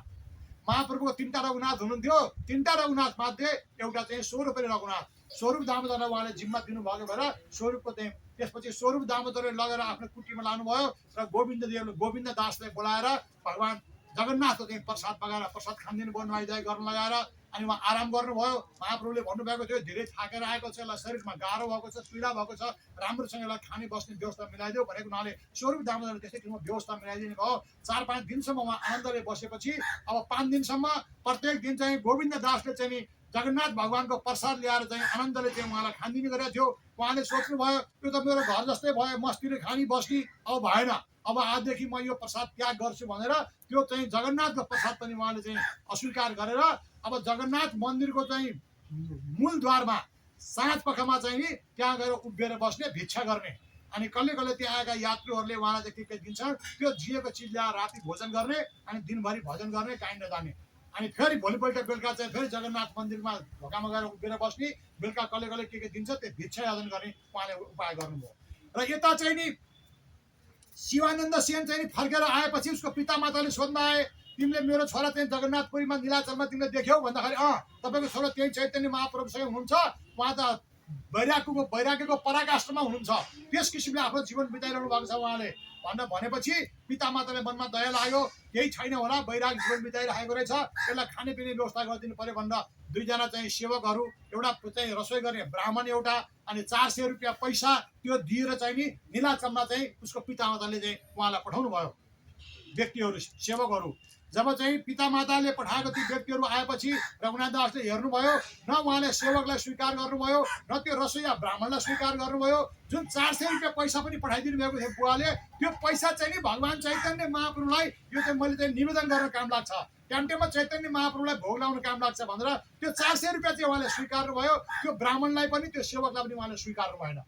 महाप्रभुको 3टा रघुनाथ हुनुहुन्थ्यो, 3टा रघुनाथ मध्ये एउटा चाहिँ स्वरूपेर रघुनाथ। स्वरूप दामोदरलाई उहाँले जिम्मा दिनुभएको भएर स्वरूपको चाहिँ त्यसपछि स्वरूप दामोदरले लगेर आफ्नो कुटीमा लानुभयो र गोविन्द दासलाई बोलाएर भगवान जगन्नाथको चाहिँ प्रसाद पकाएर प्रसाद खानिदिनु भयो, नुहाइधुवाइ गर्न लगाएर अनि उहाँ आराम गर्नुभयो। महाप्रभुले भन्नुभएको थियो धेरै थाकेर आएको छ, यसलाई शरीरमा गाह्रो भएको छ, पीडा भएको छ, राम्रोसँग यसलाई खाने बस्ने व्यवस्था मिलाइदियो भनेको हुनाले स्वरूप दामोदरले त्यस्तै किसिमको व्यवस्था मिलाइदिनु भयो। 4-5 दिनसम्म उहाँ आनन्दले बसेपछि अब 5 दिनसम्म प्रत्येक दिन चाहिँ गोविन्द दासले चाहिँ नि जगन्नाथ भगवानको प्रसाद ल्याएर चाहिँ आनन्दले चाहिँ उहाँलाई खानिदिने गरेको थियो। उहाँले सोच्नुभयो यो त मेरो घर जस्तै भयो, मस्तिर खानी बस्ने अब भएन, अब आजदेखि म यो प्रसाद त्याग गर्छु भनेर त्यो चाहिँ जगन्नाथको प्रसाद पनि उहाँले चाहिँ अस्वीकार गरेर अब जगन्नाथ मन्दिरको चाहिँ मूलद्वारमा साँझपखमा चाहिँ नि त्यहाँ गएर उभिएर बस्ने, भिक्षा गर्ने। अनि कहिले कहिले त्यहाँ आएका यात्रुहरूले उहाँलाई चाहिँ के दिन्छ त्यो जिएको चिज ल्याएर राति भोजन गर्ने अनि दिनभरि भजन गर्ने, कहीँ नजाने। अनि फेरि भोलिपल्ट बेलुका चाहिँ फेरि जगन्नाथ मन्दिरमा ढोकामा गएर उभिएर बस्ने, बेलुका कहिले कहिले के दिन्छ त्यो भिक्षा यादन गर्ने उहाँले उपाय गर्नुभयो। र यता चाहिँ नि शिवानन्द सेन चाहिँ फर्केर आएपछि उसको पितामाताले सोध्न आए तिमीले मेरो छोरा चाहिँ जगन्नाथपुरीमा नीलाचलमा तिमीले देख्यौ भन्दाखेरि तपाईँको छोरा त्यही चैतन्य महाप्रभुसँग हुनुहुन्छ, उहाँ त वैराग्यको पराकाष्ठमा हुनुहुन्छ, त्यस किसिमले आफ्नो जीवन बिताइरहनु भएको छ उहाँले भनेपछि पितामाताले मनमा दया लाग्यो, केही छैन होला वैराग जीवन बिताइरहेको रहेछ, यसलाई खानेपिने व्यवस्था गरिदिनु पर्यो भनेर 2 जना चाहिँ सेवकहरू, एउटा चाहिँ रसोई गर्ने ब्राह्मण एउटा अनि 400 रुपियाँ पैसा त्यो दिएर चाहिँ नि नीलाचलमा चाहिँ उसको पितामाताले चाहिँ उहाँलाई पठाउनु भयो। व्यक्तिहरू सेवकहरू जब चाहिँ पितामाताले पठाएको ती व्यक्तिहरू आएपछि रघुनाथ दासले हेर्नुभयो, न उहाँले सेवकलाई स्वीकार गर्नुभयो न त्यो रसोइया ब्राह्मणलाई स्वीकार गर्नुभयो। जुन 400 रुपियाँ पैसा पनि पठाइदिनु भएको थियो बुवाले, त्यो पैसा चाहिँ नि भगवान चैतन्य महाप्रभुलाई यो चाहिँ मैले चाहिँ निवेदन गर्न काम लाग्छ, टाइममा चैतन्य महाप्रभुलाई भोग लाउन काम लाग्छ भनेर त्यो 400 रुपियाँ चाहिँ उहाँले स्वीकार्नु भयो। त्यो ब्राह्मणलाई पनि त्यो सेवकलाई पनि उहाँले स्वीकार्नु भएन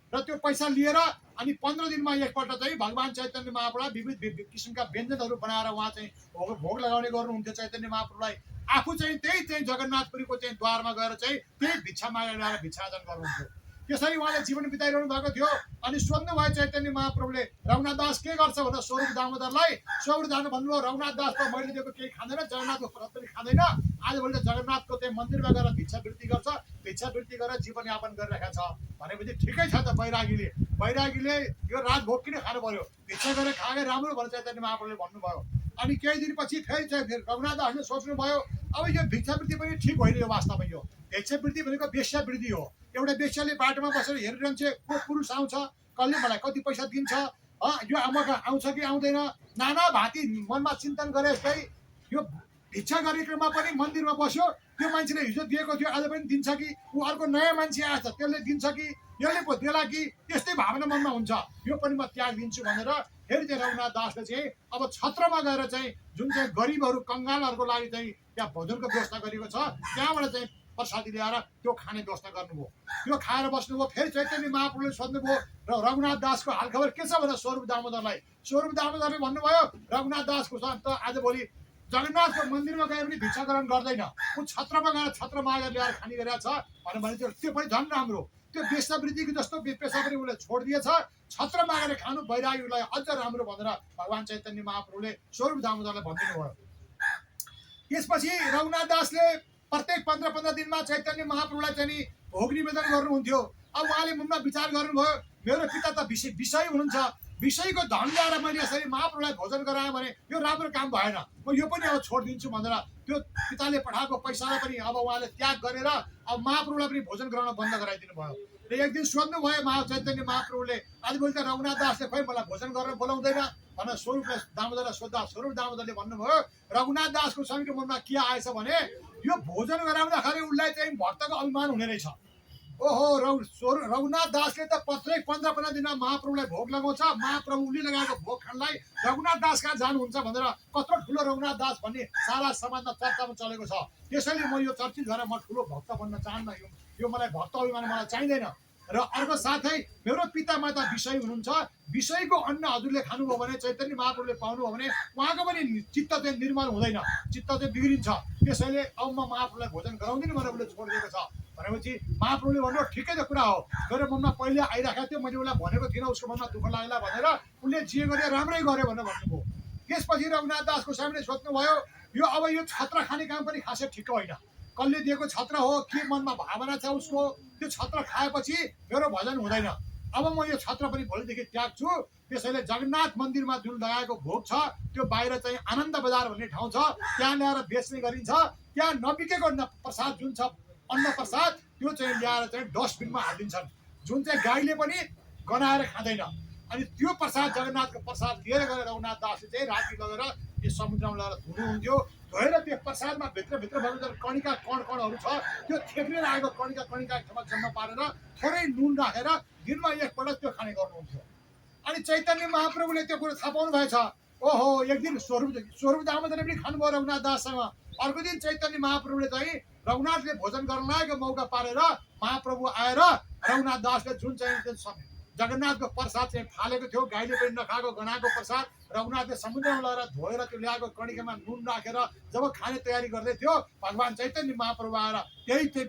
र त्यो पैसा लिएर अनि 15 दिनमा एकपल्ट चाहिँ भगवान चैतन्य महाप्रभुलाई विविध किसिमका व्यञ्जनहरू बनाएर उहाँ चाहिँ भोग लगाउने गर्नुहुन्थ्यो चैतन्य महाप्रभुलाई। आफू चाहिँ त्यही जगन्नाथपुरीको चाहिँ द्वारमा गएर चाहिँ त्यही भिक्षा मागेर ल्याएर भिक्षार्जन गर्नुहुन्थ्यो। त्यसरी उहाँले जीवन बिताइरहनु भएको थियो। अनि सोध्नु भयो चैतन्य महाप्रभुले रघुनाथ दास के गर्छ भनेर स्वरूप दामोदरलाई। स्वरूप दामोदर भन्नुभयो रघुनाथ दास त मैले दिएको केही खाँदैन, जगन्नाथको व्रत पनि खाँदैन, आजभोलि त जगन्नाथको त्यही मन्दिरमा गएर भिक्षावृत्ति गर्छ, भिक्षावृत्ति गरेर जीवनयापन गरिरहेको छ भनेपछि ठिकै छ त। बैरागीले यो राजभोग किन खानु पर्यो, भिक्षा गरेर खाए राम्रो भनेर चैतन्य महाप्रभुले भन्नुभयो। अनि केही दिनपछि फेरि रघुनाथ दासले सोच्नुभयो अब यो भिक्षावृत्ति पनि ठिक होइन, यो वास्तवमा यो भिक्षावृत्ति भनेको वेश्यावृत्ति हो। एउटा वेश्याले बाटोमा बसेर हेरिरहन्छ को पुरुष आउँछ, कसले मलाई कति पैसा दिन्छ, यो आउँछ कि आउँदैन, नाना भाँति मनमा चिन्तन गरे जस्तै यो भिक्षा कार्यक्रममा पनि मन्दिरमा बस्यो। त्यो मान्छेले हिजो दिएको थियो आज पनि दिन्छ कि, ऊ अर्को नयाँ मान्छे आएछ त्यसले दिन्छ कि, यसले पो देला कि, त्यस्तै भावना मनमा हुन्छ। यो पनि म त्याग दिन्छु भनेर फेरि चाहिँ रघुनाथ दासले चाहिँ अब छत्रमा गएर चाहिँ जुन चाहिँ गरिबहरू कङ्गालहरूको लागि चाहिँ त्यहाँ भोजनको व्यवस्था गरेको छ त्यहाँबाट चाहिँ प्रसादी ल्याएर त्यो खाने व्यवस्था गर्नुभयो। त्यो खाएर बस्नुभयो। फेरि चैतन्य महाप्रभुले सोध्नुभयो र रघुनाथ दासको हालखबर के छ भनेर स्वरूप दामोदरलाई। स्वरूप दामोदरले भन्नुभयो रघुनाथ दासको त आजभोलि जगन्नाथको मन्दिरमा गएर पनि भिक्षा ग्रहण गर्दैन, ऊ छत्रमा गएर छत्र मागेर ल्याएर खाने गरेको छ भने त्यो पनि झन् राम्रो। त्यो वेश्यावृत्तिको जस्तो पेसा पनि उसले छोडिदिएछ, छत्र मागेर खानु बैरागीलाई अझ राम्रो भनेर भगवान चैतन्य महाप्रभुले स्वरूप दामोदरलाई भनिदिनु भयो। त्यसपछि रघुनाथ दासले प्रत्येक 15-15 दिनमा चैतन्य महाप्रभुलाई चाहिँ भोग निवेदन गर्नुहुन्थ्यो। अब उहाँले मनमा विचार गर्नुभयो मेरो पिता त विषय हुनुहुन्छ, विषयको धन ल्याएर मैले यसरी महाप्रभुलाई भोजन गराएँ भने यो राम्रो काम भएन, म यो पनि अब छोडिदिन्छु भनेर त्यो पिताले पठाएको पैसालाई पनि अब उहाँले त्याग गरेर अब महाप्रभुलाई पनि भोजन गराउन बन्द गराइदिनु भयो। र एक दिन सोध्नु भयो चैतन्य महाप्रभुले आजभोलि त रघुनाथ दासले खोइ मलाई भोजन गरेर बोलाउँदैन भनेर स्वरूप दामोदरलाई सोद्धा स्वरूप दामोदरले भन्नुभयो रघुनाथ दासको स्वामीको मनमा के आएछ भने यो भोजन गराउँदाखेरि उसलाई चाहिँ भक्तको अभिमान हुने रहेछ। ओहो रघुनाथ दासले त प्रत्येक 15-15 दिनमा महाप्रभुलाई भोग लगाउँछ, महाप्रभु उसले लगाएको भोग खानलाई रघुनाथ दास कहाँ जानुहुन्छ भनेर कत्रो ठुलो रघुनाथ दास भन्ने सारा समाजमा चर्चामा चलेको छ। त्यसैले म यो चर्चित भएर म ठुलो भक्त बन्न चाहन्न, यो मलाई भक्त अभिमान मलाई चाहिँदैन। र अर्को साथै मेरो पितामा त विषय हुनुहुन्छ, विषयको अन्न हजुरले खानुभयो भने चैतन्य महाप्रभुले पाउनुभयो भने उहाँको पनि चित्त चाहिँ निर्मल हुँदैन, चित्त चाहिँ बिग्रिन्छ। त्यसैले अब म महाप्रभुलाई भोजन गराउँदिनँ भनेर उसले छोडिदिएको छ भनेपछि महाप्रभुले भन्नु ठिकै त कुरा हो, मेरो मनमा पहिले आइराखेको थियो, मैले उसलाई भनेको थिइनँ, उसको मनमा दुःख लागेला भनेर उसले जे गरे राम्रै गर्यो भनेर भन्नुभयो। त्यसपछि रघुनाथ दासको स्वामीले सोध्नुभयो यो अब यो छत्र खाने काम पनि खासै ठिक होइन, कसले दिएको छत्र हो, के मनमा भावना छ उसको, त्यो छत्र खाएपछि मेरो भजन हुँदैन। अब म यो छत्र पनि भोलिदेखि त्याग्छु। त्यसैले जगन्नाथ मन्दिरमा जुन लगाएको भोग छ त्यो बाहिर चाहिँ आनन्द बजार भन्ने ठाउँ छ, त्यहाँ ल्याएर बेच्ने गरिन्छ। त्यहाँ नबिकेको प्रसाद जुन छ अन्न प्रसाद त्यो चाहिँ ल्याएर चाहिँ डस्टबिनमा हालिदिन्छन्, जुन चाहिँ गाईले पनि गनाएर खाँदैन। अनि त्यो प्रसाद जगन्नाथको प्रसाद लिएर गएर रघुनाथ दासले चाहिँ राति लगेर यो समुद्रमा लगेर धुनुहुन्थ्यो। धोएर त्यो प्रसादमा भित्र भएको कणिका कणहरू छ त्यो थेक्रेर आएको कणिका जम्मा पारेर थोरै नुन राखेर दिनमा एकपल्ट त्यो खाने गर्नुहुन्थ्यो। अनि चैतन्य महाप्रभुले त्यो कुरो थाहा पाउनु भएछ। ओहो एक दिन स्वरूप दामोदरले पनि खानुभयो रघुनाथ दाससँग। अर्को दिन चैतन्य महाप्रभुले चाहिँ रघुनाथले भोजन गर्न लागेको मौका पारेर महाप्रभु आएर रघुनाथ दासले जुन चाहिँ जगन्नाथको प्रसाद चाहिँ फालेको थियो, गाईले पनि नखाएको गनाएको प्रसाद रघुनाथले समुद्रमा लगेर धोएर त्यो ल्याएको कणिकामा नुन राखेर जब खाने तयारी गर्दै थियो भगवान चैतन्य महाप्रभु आएर त्यही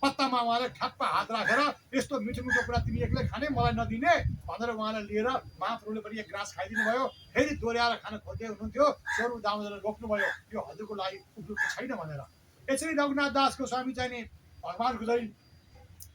पत्तामा उहाँले ठ्याप्प हात राखेर यस्तो मिठो कुरा तिमी एक्लै खाने मलाई नदिने भनेर उहाँलाई लिएर महाप्रभुले पनि एक ग्रास खाइदिनु भयो। फेरि दोहोऱ्याएर खान खोज्दै हुनुहुन्थ्यो, स्वरूप दामोदरले रोक्नुभयो, यो हजुरको लागि उपयुक्त छैन भनेर। यसरी रघुनाथ दासको स्वामी चाहिँ नि भगवानको चाहिँ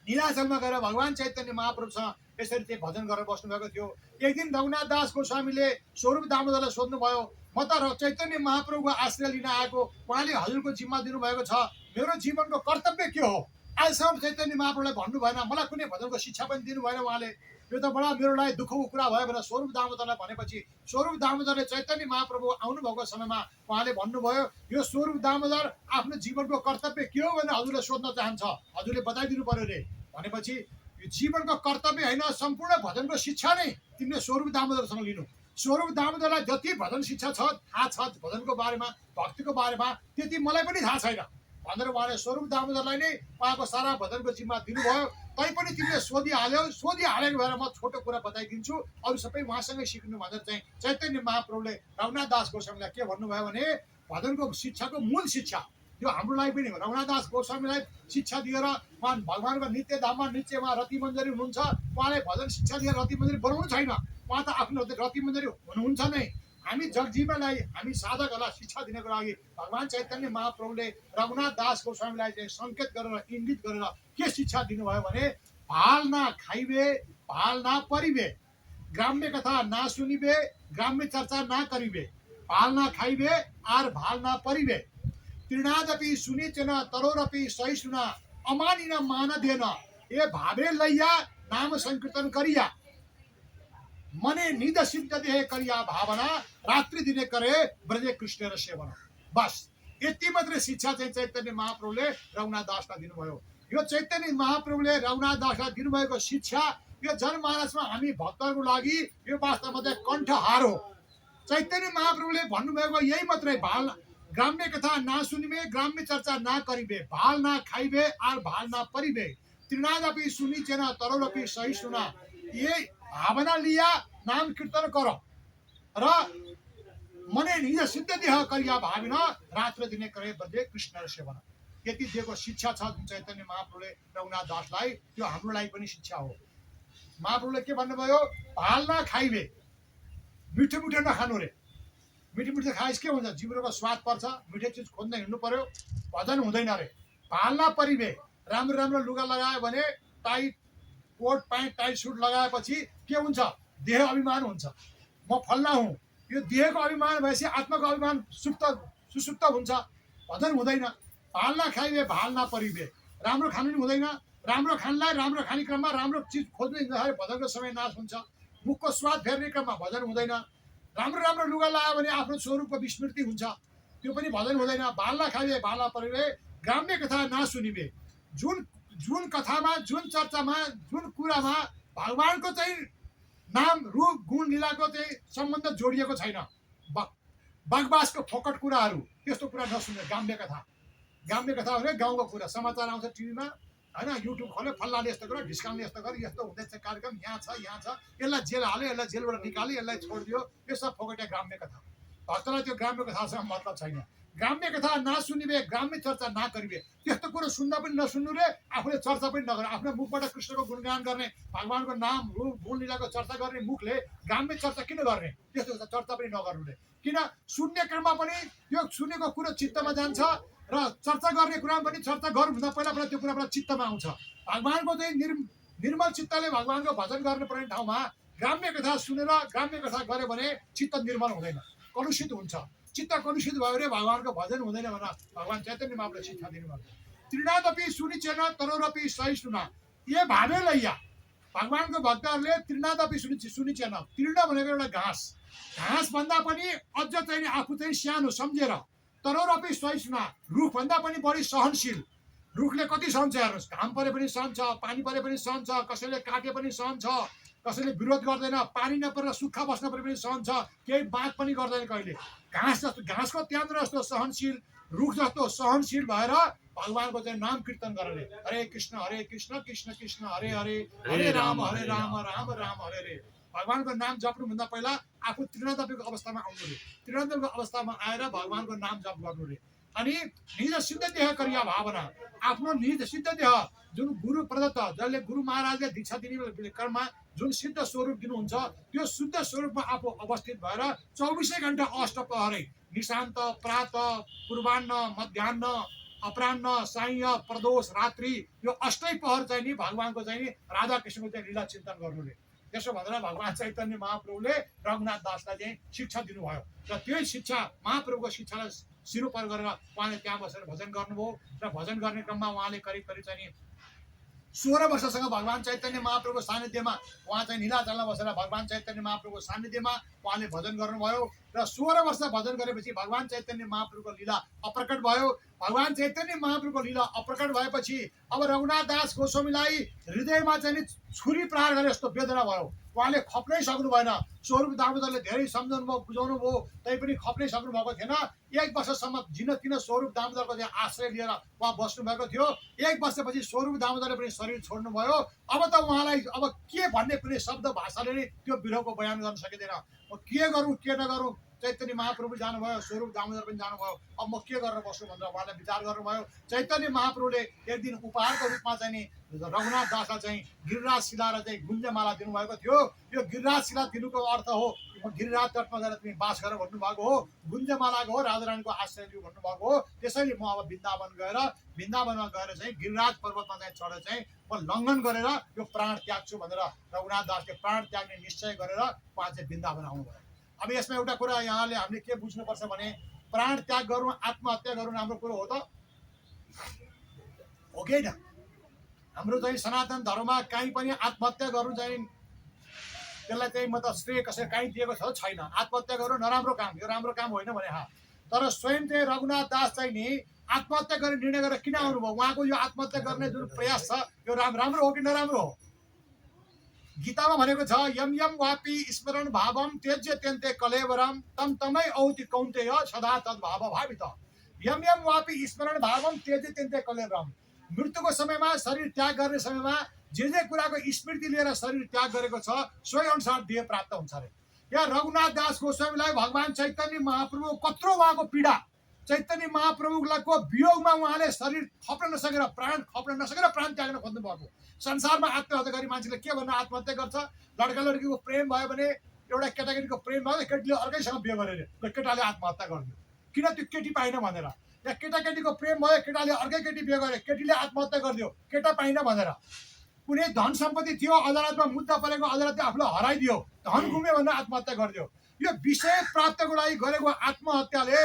नीलाचलमा गएर भगवान चैतन्य महाप्रभुसँग यसरी चाहिँ भजन गरेर बस्नुभएको थियो। एक दिन रघुनाथ दासको स्वामीले स्वरूप दामोदरलाई सोध्नुभयो म त चैतन्य महाप्रभुको आश्रय लिन आएको, उहाँले हजुरको जिम्मा दिनुभएको छ, मेरो जीवनको कर्तव्य के हो? आजसम्म चैतन्य महाप्रभुलाई भन्नु भएन, मलाई कुनै भजनको शिक्षा पनि दिनु भएन उहाँले, यो त बडा मेरो लागि दुःखको कुरा भयो भनेर स्वरूप दामोदरलाई भनेपछि स्वरूप दामोदरले चैतन्य महाप्रभु आउनुभएको समयमा उहाँले भन्नुभयो यो स्वरूप दामोदर आफ्नो जीवनको कर्तव्य के हो भनेर हजुरले सोध्न चाहन्छ, हजुरले बताइदिनु पर्यो रे। भनेपछि यो जीवनको कर्तव्य होइन, सम्पूर्ण भजनको शिक्षा नै तिमीले स्वरूप दामोदरसँग लिनु। स्वरूप दामोदरलाई जति भजन शिक्षा छ थाहा छ भजनको बारेमा भक्तिको बारेमा त्यति मलाई पनि थाहा छैन भनेर उहाँले स्वरूप दामोदरलाई नै उहाँको सारा भजनको जिम्मा दिनुभयो। तैपनि तिमीले सोधिहालेको भएर म छोटो कुरा बताइदिन्छु, अरू सबै उहाँसँगै सिक्नु भनेर चाहिँ चैतन्य महाप्रभुले रघुनाथ दास गोस्वामीलाई के भन्नुभयो भने भजनको शिक्षाको मूल शिक्षा त्यो हाम्रो लागि पनि रघुनाथ दास गोस्वामीलाई शिक्षा दिएर उहाँ भगवानको नित्य धाममा नित्य उहाँ रति मन्जरी हुनुहुन्छ। उहाँले भजन शिक्षा दिएर रति मन्जरी बनाउनु छैन, उहाँ त आफ्नो रति मन्जरी हुनुहुन्छ नै। हामी जगजीवनलाई हामी साधकहरूलाई शिक्षा दिनको लागि भगवान चैतन्य महाप्रभुले रघुनाथ दास गोस्वामीलाई चाहिँ सङ्केत गरेर इङ्गित गरेर के शिक्षा दिनुभयो भने भाल ना खाइबे भाल ना परिबे, ग्राम्य कथा ना सुनिबे ग्राम्य चर्चा ना करिबे, भाल ना खाइबे आर भाल ना परिबे, तृणादपि सुनिचन तरोरपि सहिष्णुना अमानिन मान देन, ए भावे लैया नाम संकीर्तन करिया, मने निद सिद्ध देह करिया भावना, रात्रि दिने करे ब्रजे कृष्ण र सेवन। बस यति मात्रै शिक्षा चाहिँ चैतन्य महाप्रभुले रघुनाथ दासलाई दिनुभयो। यो चैतन्य महाप्रभुले रघुनाथ दासलाई दिनुभएको शिक्षा यो जनमानसमा हामी भक्तहरूको लागि यो वास्तवमा चाहिँ कण्ठहार हो। चैतन्य महाप्रभुले भन्नुभएको यही मात्रै, भाल ग्राम्य कथा ना सुनिबे ग्राम्य चर्चा ना करिबे, भाल ना खाइबे आर भाल ना परिबे, तृणादपि सुनिचेन तरोरपि सहिष्णुना, ये भावना लिया नाम कीर्तन करो र मने निज सिद्ध देह करिया भाविन, रात्र दिने करे बदे कृष्ण र सेवन। यति दिएको शिक्षा छ जुन चैतन्य महाप्रभुले रघुनाथ दासलाई, त्यो हाम्रो लागि पनि शिक्षा हो। महाप्रभुले के भन्नुभयो, भाल ना खाइबे, मिठो मिठो नखानु रे, मिठो मिठो खाएस के हुन्छ, जिब्रोको स्वाद पर्छ, मिठो चिज खोज्दै हिँड्नु पर्यो, भजन हुँदैन रे। भाल ना परिबे, राम्रो राम्रो लुगा लगायो भने tight coat pant tight suit लगाएपछि के हुन्छ, देह अभिमान हुन्छ, म फल्ना हुँ। यो देहको अभिमान भएपछि आत्माको अभिमान सुसुप्त हुन्छ, भजन हुँदैन। भाल ना खाइबे भाल ना परिबे, राम्रो खानु पनि हुँदैन, राम्रो खानलाई राम्रो खाने क्रममा राम्रो चिज खोज्नु हिँड्दाखेरि भजनको समय नाश हुन्छ, मुखको स्वाद फेर्ने क्रममा भजन हुँदैन। राम्रो राम्रो लुगा लगायो भने आफ्नो स्वरूपको विस्मृति हुन्छ, त्यो पनि भजन हुँदैन। भाल ना खाइबे भाल ना परिबे, ग्राम्य कथा ना सुनिबे, जुन कथामा जुन चर्चामा जुन कुरामा भगवानको चाहिँ नाम रूप गुण लीलाको चाहिँ सम्बन्ध जोडिएको छैन, बकवासको फोकट कुराहरू, त्यस्तो कुरा नसुन्ने। ग्राम्य कथा भने गाउँको कुरा, समाचार आउँछ टिभीमा होइन, युट्युब खोल्यो, फल्लाले यस्तो गर्यो, ढिस्काउले यस्तो गर्यो, यस्तो हुँदैछ कार्यक्रम, यहाँ छ यसलाई जेल हाल्यो, यसलाई जेलबाट निकाल्यो, यसलाई छोडिदियो, यो सब फोकटे ग्राम्य कथा। भक्तलाई त्यो ग्राम्य कथासँग मतलब छैन। ग्राम्य कथा नसुनिबे ग्राम्य चर्चा नकरिबे, त्यस्तो कुरो सुन्दा पनि नसुन्नु रे, आफूले चर्चा पनि नगर्ने, आफ्नो मुखबाट कृष्णको गुणगान गर्ने, भगवानको नाम रूप गुण लीलाको चर्चा गर्ने मुखले ग्राम्य चर्चा किन गर्ने, त्यस्तो चर्चा पनि नगर्नु रे। किन सुन्ने क्रममा पनि यो सुनेको कुरो चित्तमा जान्छ र चर्चा गर्ने कुरामा पनि चर्चा गर्नुभन्दा पहिला त्यो कुराबाट चित्तमा आउँछ। भगवानको चाहिँ निर्मल चित्तले भगवानको भजन गर्नुपर्ने ठाउँमा ग्राम्य कथा सुनेर ग्राम्य कथा गर्यो भने चित्त निर्मल हुँदैन, कलुषित हुन्छ। चित्त कलुषित भयो भने भगवानको भजन हुँदैन भनेर भगवान चैतन्य महाप्रभुले शिक्षा दिनुभएको। तृणादपि सुनिचेन तरोरपि सहिष्णुना, ये भावे लैया, भगवानको भक्तहरूले तृणादपि सुनिचेन, तृण भनेको एउटा घाँस, घाँस भन्दा पनि अझ चाहिँ आफू चाहिँ सानो सम्झेर, तरोरपि सहिष्णुना, रुख भन्दा पनि बढी सहनशील। रुखले कति सहन्छ हेर्नुहोस्, घाम परे पनि सहन्छ, पानी परे पनि सहन्छ, कसैले काटे पनि सहन्छ, कसैले विरोध गर्दैन, पानी नपरेर सुक्खा बस्न परे पनि सहन्छ, केही बात पनि गर्दैन कहिले। घाँस जस्तो, घाँसको त्यान्द्र जस्तो सहनशील, रुख जस्तो सहनशील भएर भगवानको चाहिँ नाम कीर्तन गर्ने, हरे कृष्ण कृष्ण कृष्ण हरे हरे, हरे राम राम राम हरे हरे। भगवानको नाम जप्नुभन्दा पहिला आफू तृणदपीको अवस्थामा आउनु रे, तृणदपीको अवस्थामा आएर भगवानको नाम जप गर्नु रे। अनि निज सिद्ध देह करिया भावना, आफ्नो निज सिद्ध देह जुन गुरु प्रदत्त, जसले गुरु महाराजले दीक्षा दिने क्रममा जुन सिद्ध स्वरूप दिनुहुन्छ, त्यो शुद्ध स्वरूपमा आफू अवस्थित भएर 24 घण्टा अष्टप्रहरै, निशान्त, प्रात, पूर्वाह्न, मध्याह्न, अपराह्न, साय, प्रदोष, रात्रि, यो अष्टै पहर चाहिँ नि भगवानको चाहिँ नि राधा कृष्णको चाहिँ लीला चिन्तन गर्नु रे। त्यसो भनेर भगवान चैतन्य महाप्रभुले रघुनाथ दासलाई चाहिँ शिक्षा दिनुभयो र त्यही शिक्षा महाप्रभुको शिक्षालाई सिरोपर गरेर उहाँले त्यहाँ बसेर भजन गर्नुभयो र भजन गर्ने क्रममा उहाँले करिब चाहिँ नि 16 वर्षसँग भगवान चैतन्य महाप्रभुको सान्निध्यमा उहाँ चाहिँ नीलाचलमा बसेर भगवान चैतन्य महाप्रभुको सान्निध्यमा उहाँले भजन गर्नुभयो र 16 वर्ष भजन गरेपछि भगवान चैतन्य महाप्रभुको लीला अप्रकट भयो। भगवान चैतन्य महाप्रभुको लीला अप्रकट भएपछि अब रघुनाथ दास गोस्वामीलाई हृदयमा चाहिँ छुरी प्रहार गरे जस्तो वेदना भयो। उहाँले खप्नै सक्नु भएन। स्वरूप दामोदरले धेरै सम्झाउनु भयो, बुझाउनु भयो, तैपनि खप्नै सक्नु भएको थिएन। 1 वर्षसम्म जिन किन स्वरूप दामोदरको चाहिँ आश्रय लिएर उहाँ बस्नु भएको थियो। 1 वर्षपछि स्वरूप दामोदरले पनि शरीर छोड्नु भयो। अब त उहाँलाई अब के भन्ने कुनै शब्द भाषाले नै त्यो विरहको बयान गर्न सकिँदैन। के गरौँ के नगरौँ, चैतन्य महाप्रभु जानुभयो, स्वरूप दामोदर पनि जानुभयो, अब म के गरेर बस्छु भनेर उहाँले विचार गर्नुभयो। चैतन्य महाप्रभुले एक दिन उपहारको रूपमा चाहिँ नि रघुनाथ दासलाई चाहिँ गिरिराज शिला र चाहिँ गुन्जमाला दिनुभएको थियो। यो गिरिराज शिला दिनुको अर्थ हो गिरिराज तटमा गएर तिमी बास गर भन्नुभएको हो, गुन्जमालाको हो राजा रानीको आश्रय लिऊ भन्नुभएको हो। त्यसैले म अब वृन्दावनमा गएर चाहिँ गिरिराज पर्वतमा चाहिँ चढेर चाहिँ म लङ्घन गरेर यो प्राण त्याग्छु भनेर रघुनाथ दासले प्राण त्याग्ने निश्चय गरेर उहाँ चाहिँ वृन्दावन आउनुभयो। अब यसमा एउटा कुरा यहाँले हामीले के बुझ्नुपर्छ भने प्राण त्याग गरौँ, आत्महत्या गरौँ राम्रो कुरो हो त हो कि होइन? हाम्रो चाहिँ सनातन धर्ममा कहीँ पनि आत्महत्या गर्नु चाहिँ त्यसलाई चाहिँ म त श्रेय कसै कहीँ दिएको छ छैन। आत्महत्या गर्नु नराम्रो काम, यो राम्रो काम होइन भने तर स्वयं चाहिँ रघुनाथ दास चाहिँ नि आत्महत्या गर्ने निर्णय गरेर किन आउनुभयो? उहाँको यो आत्महत्या गर्ने जुन प्रयास छ यो राम्रो हो कि नराम्रो हो? गीतामा भनेको छ यम यम वापी स्मरण भावम त्यज्य त्यन्ते कलेवरम तम तमै औति कौन्तेय सदा तद्भाव भावित। यम यम वापी स्मरण भावम त्यज्य त्यन्ते कलेवरम। मृत्युको समयमा शरीर त्याग गर्ने समयमा जे कुराको स्मृति लिएर शरीर त्याग गरेको छ सोही अनुसार देह प्राप्त हुन्छ अरे। यहाँ रघुनाथ दास गोस्वामीलाई भगवान चैतन्य महाप्रभु कत्रो उहाँको पीडा, चैतन्य महाप्रभुको वियोगमा उहाँले शरीर खप्न नसकेर प्राण त्याग्न खोज्नु भएको। संसारमा आत्महत्या गर्ने मान्छेले के भन्न आत्महत्या गर्छ? लड्का लड्कीको प्रेम भयो भने एउटा केटाकेटीको प्रेम भयो, केटीले अर्कैसँग बिहे गरेर केटाले आत्महत्या गरिदियो किन? त्यो केटी पाइन भनेर। या केटाकेटीको प्रेम भयो, केटाले अर्कै केटी बिहे गरे, केटीले आत्महत्या गरिदियो केटा पाइन भनेर। कुनै धन सम्पत्ति थियो, अदालतमा मुद्दा परेको, अदालतले आफूलाई हराइदियो, धन गुम्यो भनेर आत्महत्या गरिदियो। यो विषय प्राप्तिको लागि गरेको आत्महत्याले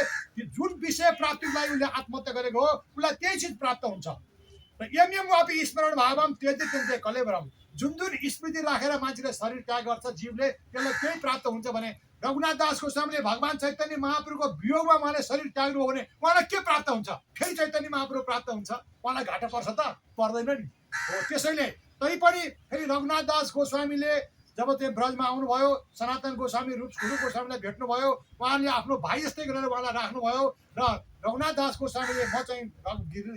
जुन विषय प्राप्तिको लागि उसले आत्महत्या गरेको हो उसलाई त्यही चिज प्राप्त हुन्छ। र यम यम वापी स्मरण भावम त्यज्य त्यन्ते कलेवरम। जुन स्मृति राखेर मान्छेले शरीर त्याग गर्छ जीवले त्यसलाई त्यही प्राप्त हुन्छ भने रघुनाथ दास गोस्वामीले भगवान चैतन्य महाप्रभुको वियोगमा उहाँले शरीर त्याग्नु हो भने उहाँलाई के प्राप्त हुन्छ? फेरि चैतन्य महाप्रभु प्राप्त हुन्छ? उहाँलाई घाटा पर्छ त? पर्दैन नि हो। त्यसैले तैपनि फेरि रघुनाथ दास गोस्वामीले जब त्यो ब्रजमा आउनुभयो, सनातन गोस्वामी रूप गोस्वामीलाई भेट्नुभयो, उहाँले आफ्नो भाइ जस्तै गरेर उहाँलाई राख्नुभयो र रघुनाथ दास गोस्वामीले म चाहिँ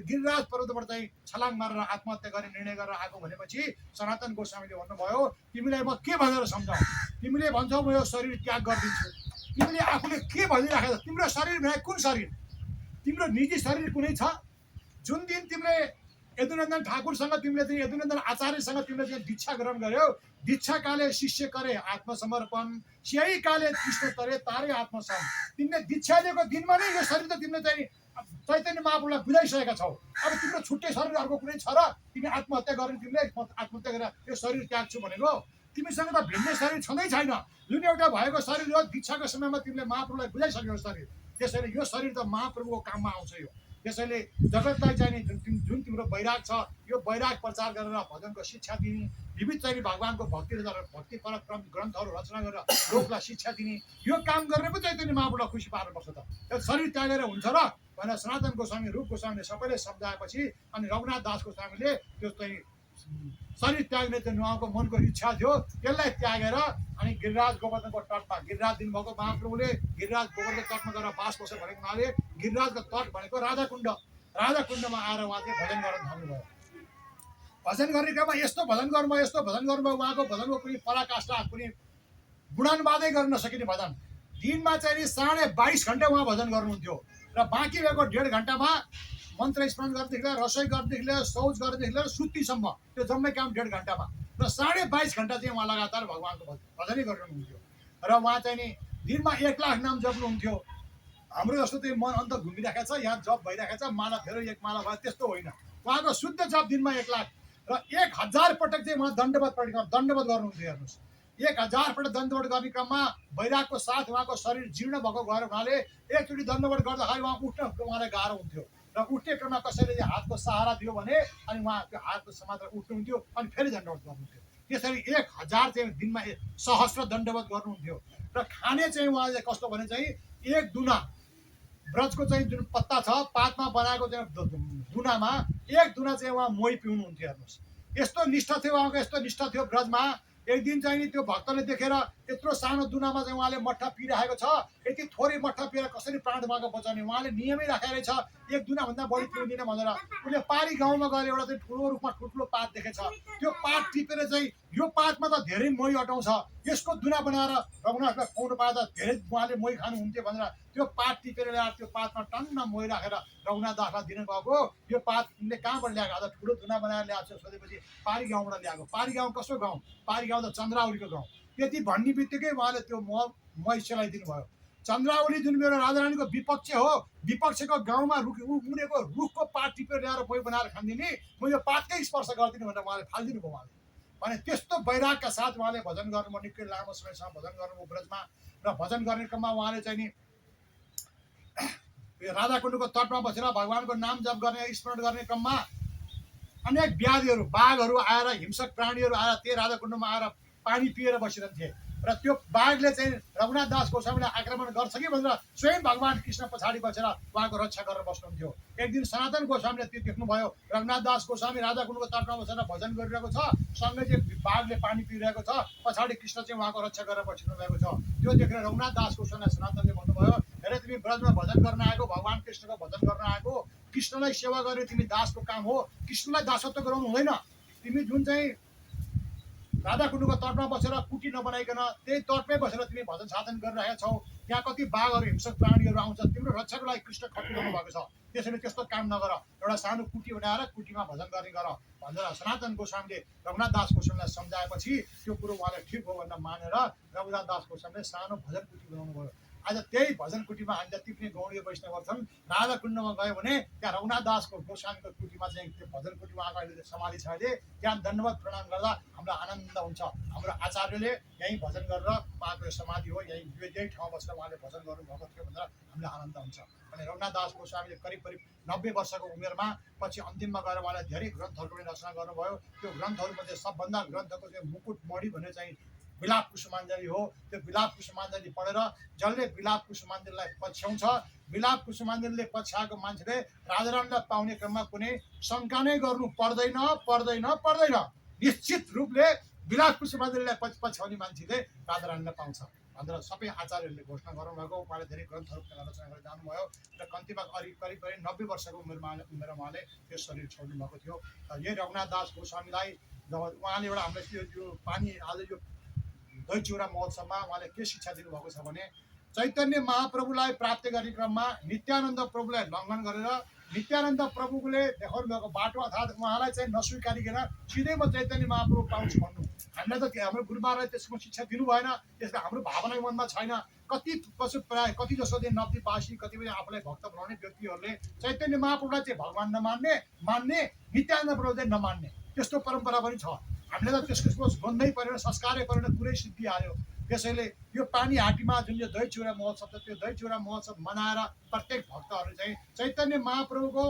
गिरिराज पर्वतबाट चाहिँ छलाङ मारेर आत्महत्या गर्ने निर्णय गरेर आएको भनेपछि सनातन गोस्वामीले भन्नुभयो तिमीलाई म के भनेर सम्झाऊ? तिमीले भन्छौ म यो शरीर त्याग गरिदिन्छु, तिमीले आफूले के भनिराखेको? तिम्रो शरीर भने कुन शरीर? तिम्रो निजी शरीर कुनै छ? जुन दिन तिमीले यदुनन्दन ठाकुरसँग तिमीले चाहिँ यदुनन्दन आचार्यसँग तिमीले चाहिँ दीक्षा ग्रहण गर्यौ, दीक्षा काले शिष्य करे आत्मसमर्पण, यही काले कृष्ण तरे तारे आत्मसम। तिमीले दीक्षा दिएको दिनमा नै यो शरीर त तिमीले चाहिँ चैतन्य महाप्रभुलाई बुझाइसकेका छौ। अब तिम्रो छुट्टै शरीर अर्को कुनै छ र? तिमी आत्महत्या गर्ने, तिमीले आत्महत्या गरेर यो शरीर त्याग्छु भनेको? तिमीसँग त भिन्नै शरीर छँदै छैन। जुन एउटा भएको शरीर हो दीक्षाको समयमा तिमीले महाप्रभुलाई बुझाइसक्यौ शरीर। त्यसैले यो शरीर त महाप्रभुको काममा आउँछ यो। त्यसैले जगतलाई चाहिने जुन तिम्रो वैराग छ यो वैराग प्रचार गरेर भजनको शिक्षा दिने, विविध चाहिँ भगवानको भक्तिपरक ग्रन्थहरू रचना गरेर लोकलाई शिक्षा दिने यो काम गरेर पो चैतन्य महाप्रभुलाई खुसी पार्नुपर्छ त। त्यो शरीर त्यागेर हुन्छ र भनेर सनातन गोस्वामी रूप गोस्वामीले सबैले सम्झाएपछि अनि रघुनाथ दास गोस्वामीले त्यो चाहिँ शरीर त्याग्ने चाहिँ उहाँको मनको इच्छा थियो त्यसलाई त्यागेर अनि गिरिराज गोवर्धनको तटमा गिरिराज दिनुभएको महाप्रभुले गिरिराज गोवर्धन तटमा गएर बास बस्यो भनेको उहाँले गिरिराजको तट भनेको राजाकुण्डमा आएर उहाँ चाहिँ भजन गर्न थाल्नुभयो। भजन गर्ने क्रममा यस्तो भजन गर्नुभयो उहाँको भजनको कुनै पराकाष्ठा कुनै गुणानुवादै गर्न नसकिने भजन। दिनमा चाहिँ 22.5 घन्टा उहाँ भजन गर्नुहुन्थ्यो र बाँकी भएको 1.5 घन्टामा मन्त्र स्मरण गर्नेदेखि लिएर रसोई गर्नेदेखि लिएर शौच गर्नेदेखि लिएर सुत्तीसम्म त्यो जम्मै काम 1.5 घन्टामा र 22.5 घन्टा चाहिँ उहाँ लगातार भगवानको भजनै गरिरहनुहुन्थ्यो। र उहाँ चाहिँ नि दिनमा 1 लाख नाम जप्नुहुन्थ्यो। हाम्रो जस्तो चाहिँ मन अन्त घुमिरहेको छ, यहाँ जप भइरहेको छ, माला फेर 1 माला भयो त्यस्तो होइन। उहाँको शुद्ध जप दिनमा 1 लाख र 1000 पटक चाहिँ उहाँ दण्डवत गर्नुहुन्थ्यो। हेर्नुहोस् 1000 पटक दण्डवत गर्ने क्रममा वैरागको साथ उहाँको शरीर जीर्ण भएको गएर उहाँले एकचोटि दण्डवत गर्दाखेरि उहाँ उठ्न उहाँलाई गाह्रो हुन्थ्यो र उठ्ने क्रममा कसैले हातको सहारा दियो भने अनि उहाँ त्यो हातको समातेर उठ्नुहुन्थ्यो अनि फेरि दण्डवत गर्नुहुन्थ्यो। त्यसरी 1000 चाहिँ दिनमा सहस्र दण्डवत गर्नुहुन्थ्यो। र खाने चाहिँ उहाँले कस्तो भने चाहिँ 1 दुना ब्रजको चाहिँ जुन पत्ता छ पातमा बनाएको चाहिँ दुनामा 1 दुना चाहिँ उहाँ मोही पिउनुहुन्थ्यो। हेर्नुहोस् यस्तो निष्ठा थियो उहाँको, यस्तो निष्ठा थियो ब्रजमा। एक दिन चाहिँ नि त्यो भक्तले देखेर यत्रो सानो दुनामा चाहिँ उहाँले मट्ठा पिइरहेको छ, यति थोरै मट्ठा पिएर कसरी प्राण उहाँको बचाउने, उहाँले नियमै राखेर छ 1 दुनाभन्दा बढी पिउँदिन भनेर। उसले पारी गाउँमा गएर एउटा चाहिँ ठुलो रूपमा ठुल्ठुलो पात देखेछ, त्यो पात टिपेर चाहिँ यो पातमा त धेरै मोही अटाउँछ, यसको दुना बनाएर रघुनाथलाई खुवाउनु पाए त धेरै उहाँले मोही खानुहुन्थ्यो भनेर त्यो पात टिपेर ल्याएर त्यो पातमा टन्न मोही राखेर रघुनाथ दासलाई दिनुभएको। यो पातले कहाँबाट ल्याएको? आज ठुलो दुना बनाएर ल्याएको छ सोधेपछि पारी गाउँबाट ल्याएको। पारी गाउँ कसो गाउँ? पारी गाउँ त चन्द्रावलीको गाउँ। यति भन्ने बित्तिकै उहाँले त्यो मही सेलाइदिनु भयो। चन्द्रावली जुन मेरो राजारानीको विपक्ष हो, विपक्षको गाउँमा उम्रेको रुखको पात टिपेर ल्याएर मोही बनाएर खानिदिने, म यो पातकै स्पर्श गर्दिनँ भनेर उहाँले फालिदिनु भयो। उहाँले भने त्यस्तो वैरागका साथ उहाँले भजन गर्नुभयो। निकै लामो समयसम्म भजन गर्नुभयो ब्रजमा। र भजन गर्ने क्रममा उहाँले चाहिँ नि राधाकुण्डको तटमा बसेर भगवानको नाम जप गर्ने, स्मरण गर्ने क्रममा अनेक व्याधिहरू, बाघहरू आएर, हिंसक प्राणीहरू आएर त्यही राधाकुण्डमा आएर पानी पिएर बसिरहन्थे। र त्यो बाघले चाहिँ रघुनाथ दास गोस्वामीलाई आक्रमण गर्छ कि भनेर स्वयं भगवान कृष्ण पछाडि बसेर उहाँको रक्षा गरेर बस्नुहुन्थ्यो। एक दिन सनातन गोस्वामीले त्यो देख्नुभयो, रघुनाथ दास गोस्वामी राधाकुण्डको तटमा बसेर भजन गरिरहेको छ, सँगै चाहिँ बाघले पानी पिइरहेको छ, पछाडि कृष्ण चाहिँ उहाँको रक्षा गरेर बसिनु भएको छ। त्यो देखेर रघुनाथ दास गोस्वामीलाई सनातनले भन्नुभयो, हेर तिमी ब्रजमा भजन गर्न आएको, भगवान कृष्णको भजन गर्न आएको, कृष्णलाई सेवा गर्ने तिमी दासको काम हो, कृष्णलाई दासत्व गराउनु हुँदैन। तिमी जुन चाहिँ राधाकुण्डको तटमा बसेर कुटी नबनाइकन त्यही तटमै बसेर तिमी भजन साधन गरिरहेका छौ, त्यहाँ कति बाघहरू, हिंसक प्राणीहरू आउँछ, तिम्रो रक्षाको लागि कृष्ण खटिरहनु भएको छ, त्यसैले त्यस्तो काम नगर, एउटा सानो कुटी बनाएर कुटीमा भजन गर्ने गर भनेर सनातन गोस्वामीले रघुनाथ दास गोस्वामीलाई सम्झाएपछि त्यो कुरो उहाँले ठिक हो भनेर मानेर रघुनाथ दास गोस्वामीले सानो भजन कुटी बनाउनु भयो। आज त्यही भजन कुटीमा हामी जति पनि गौडीय वैष्णवहरू छन्, राधाकुण्डमा गयो भने त्यहाँ रघुनाथ दासको गोस्वामीको कुटीमा चाहिँ त्यो भजन कुटीमा आएको अहिले समाधि छ, अहिले त्यहाँ दण्डवत प्रणाम गर्दा हामीलाई आनन्द हुन्छ। हाम्रो आचार्यले यहीँ भजन गरेर उहाँको समाधि हो, यही ठाउँमा बसेर उहाँले भजन गर्नुभएको थियो भनेर हामीलाई आनन्द हुन्छ। अनि रघुनाथ दास गोस्वामीले करिब 90 वर्षको उमेरमा पछि अन्तिममा गएर उहाँले धेरै ग्रन्थहरूको पनि रचना गर्नुभयो। त्यो ग्रन्थहरूमध्ये सबभन्दा ग्रन्थको चाहिँ मुकुटमणि भन्ने चाहिँ विलाप कुसुमाञ्जली हो। त्यो विलाप कुसुमाञ्जली पढेर जसले विलाप कुसुमाञ्जलीलाई पछ्याउँछ, विलाप कुसुमाञ्जलीले पछ्याएको मान्छेले राजारानीलाई पाउने क्रममा कुनै शङ्का नै गर्नु पर्दैन पर्दैन पर्दैन। निश्चित रूपले विलाप कुसुमाञ्जलीलाई पछ्याउने मान्छेले राजारानीलाई पाउँछ भनेर सबै आचार्यहरूले घोषणा गर्नुभएको। उहाँले धेरै ग्रन्थहरू रचना गरेर जानुभयो र कम्तीमा करिब 90 वर्षको उमेरमा उहाँले त्यो शरीर छोड्नु भएको थियो। यही रघुनाथ दास गोस्वामीलाई जब उहाँले एउटा हामीलाई यो पानी आज यो दही चिउरा महोत्सवमा उहाँले के शिक्षा दिनुभएको छ भने, चैतन्य महाप्रभुलाई प्राप्त गर्ने क्रममा नित्यानन्द प्रभुलाई लङ्घन गरेर नित्यानन्द प्रभुले देखाउनु भएको बाटो अर्थात् उहाँलाई चाहिँ नस्वीकारिकन सिधै म चैतन्य महाप्रभु पाउँछु भन्नु, हामीलाई त हाम्रो गुरुबालाई त्यसको शिक्षा दिनु भएन। त्यसले हाम्रो भावना मनमा छैन। कति जसो दिन नब्दीवासी कतिपय आफूलाई भक्त बनाउने व्यक्तिहरूले चैतन्य महाप्रभुलाई चाहिँ भगवान नमान्ने, मान्ने, नित्यानन्द प्रभु चाहिँ नमान्ने, त्यस्तो परम्परा पनि छ। हामीले त त्यसको भन्दै परेन, संस्कारै परेन, कुरै सिद्धि आयो। त्यसैले यो पानी हाटीमा जुन यो दही चिउरा महोत्सव छ, त्यो दही चिउरा महोत्सव मनाएर प्रत्येक भक्तहरू चाहिँ चैतन्य महाप्रभुको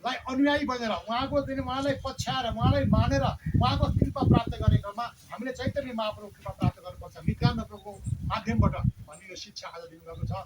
लाई अनुयायी बनेर उहाँलाई पछ्याएर उहाँलाई मानेर उहाँको कृपा प्राप्त गर्ने क्रममा हामीले चैतन्य महाप्रभुको कृपा प्राप्त गर्नुपर्छ नित्यानन्द प्रभुको माध्यमबाट भन्ने यो शिक्षा आज दिनुभएको छ।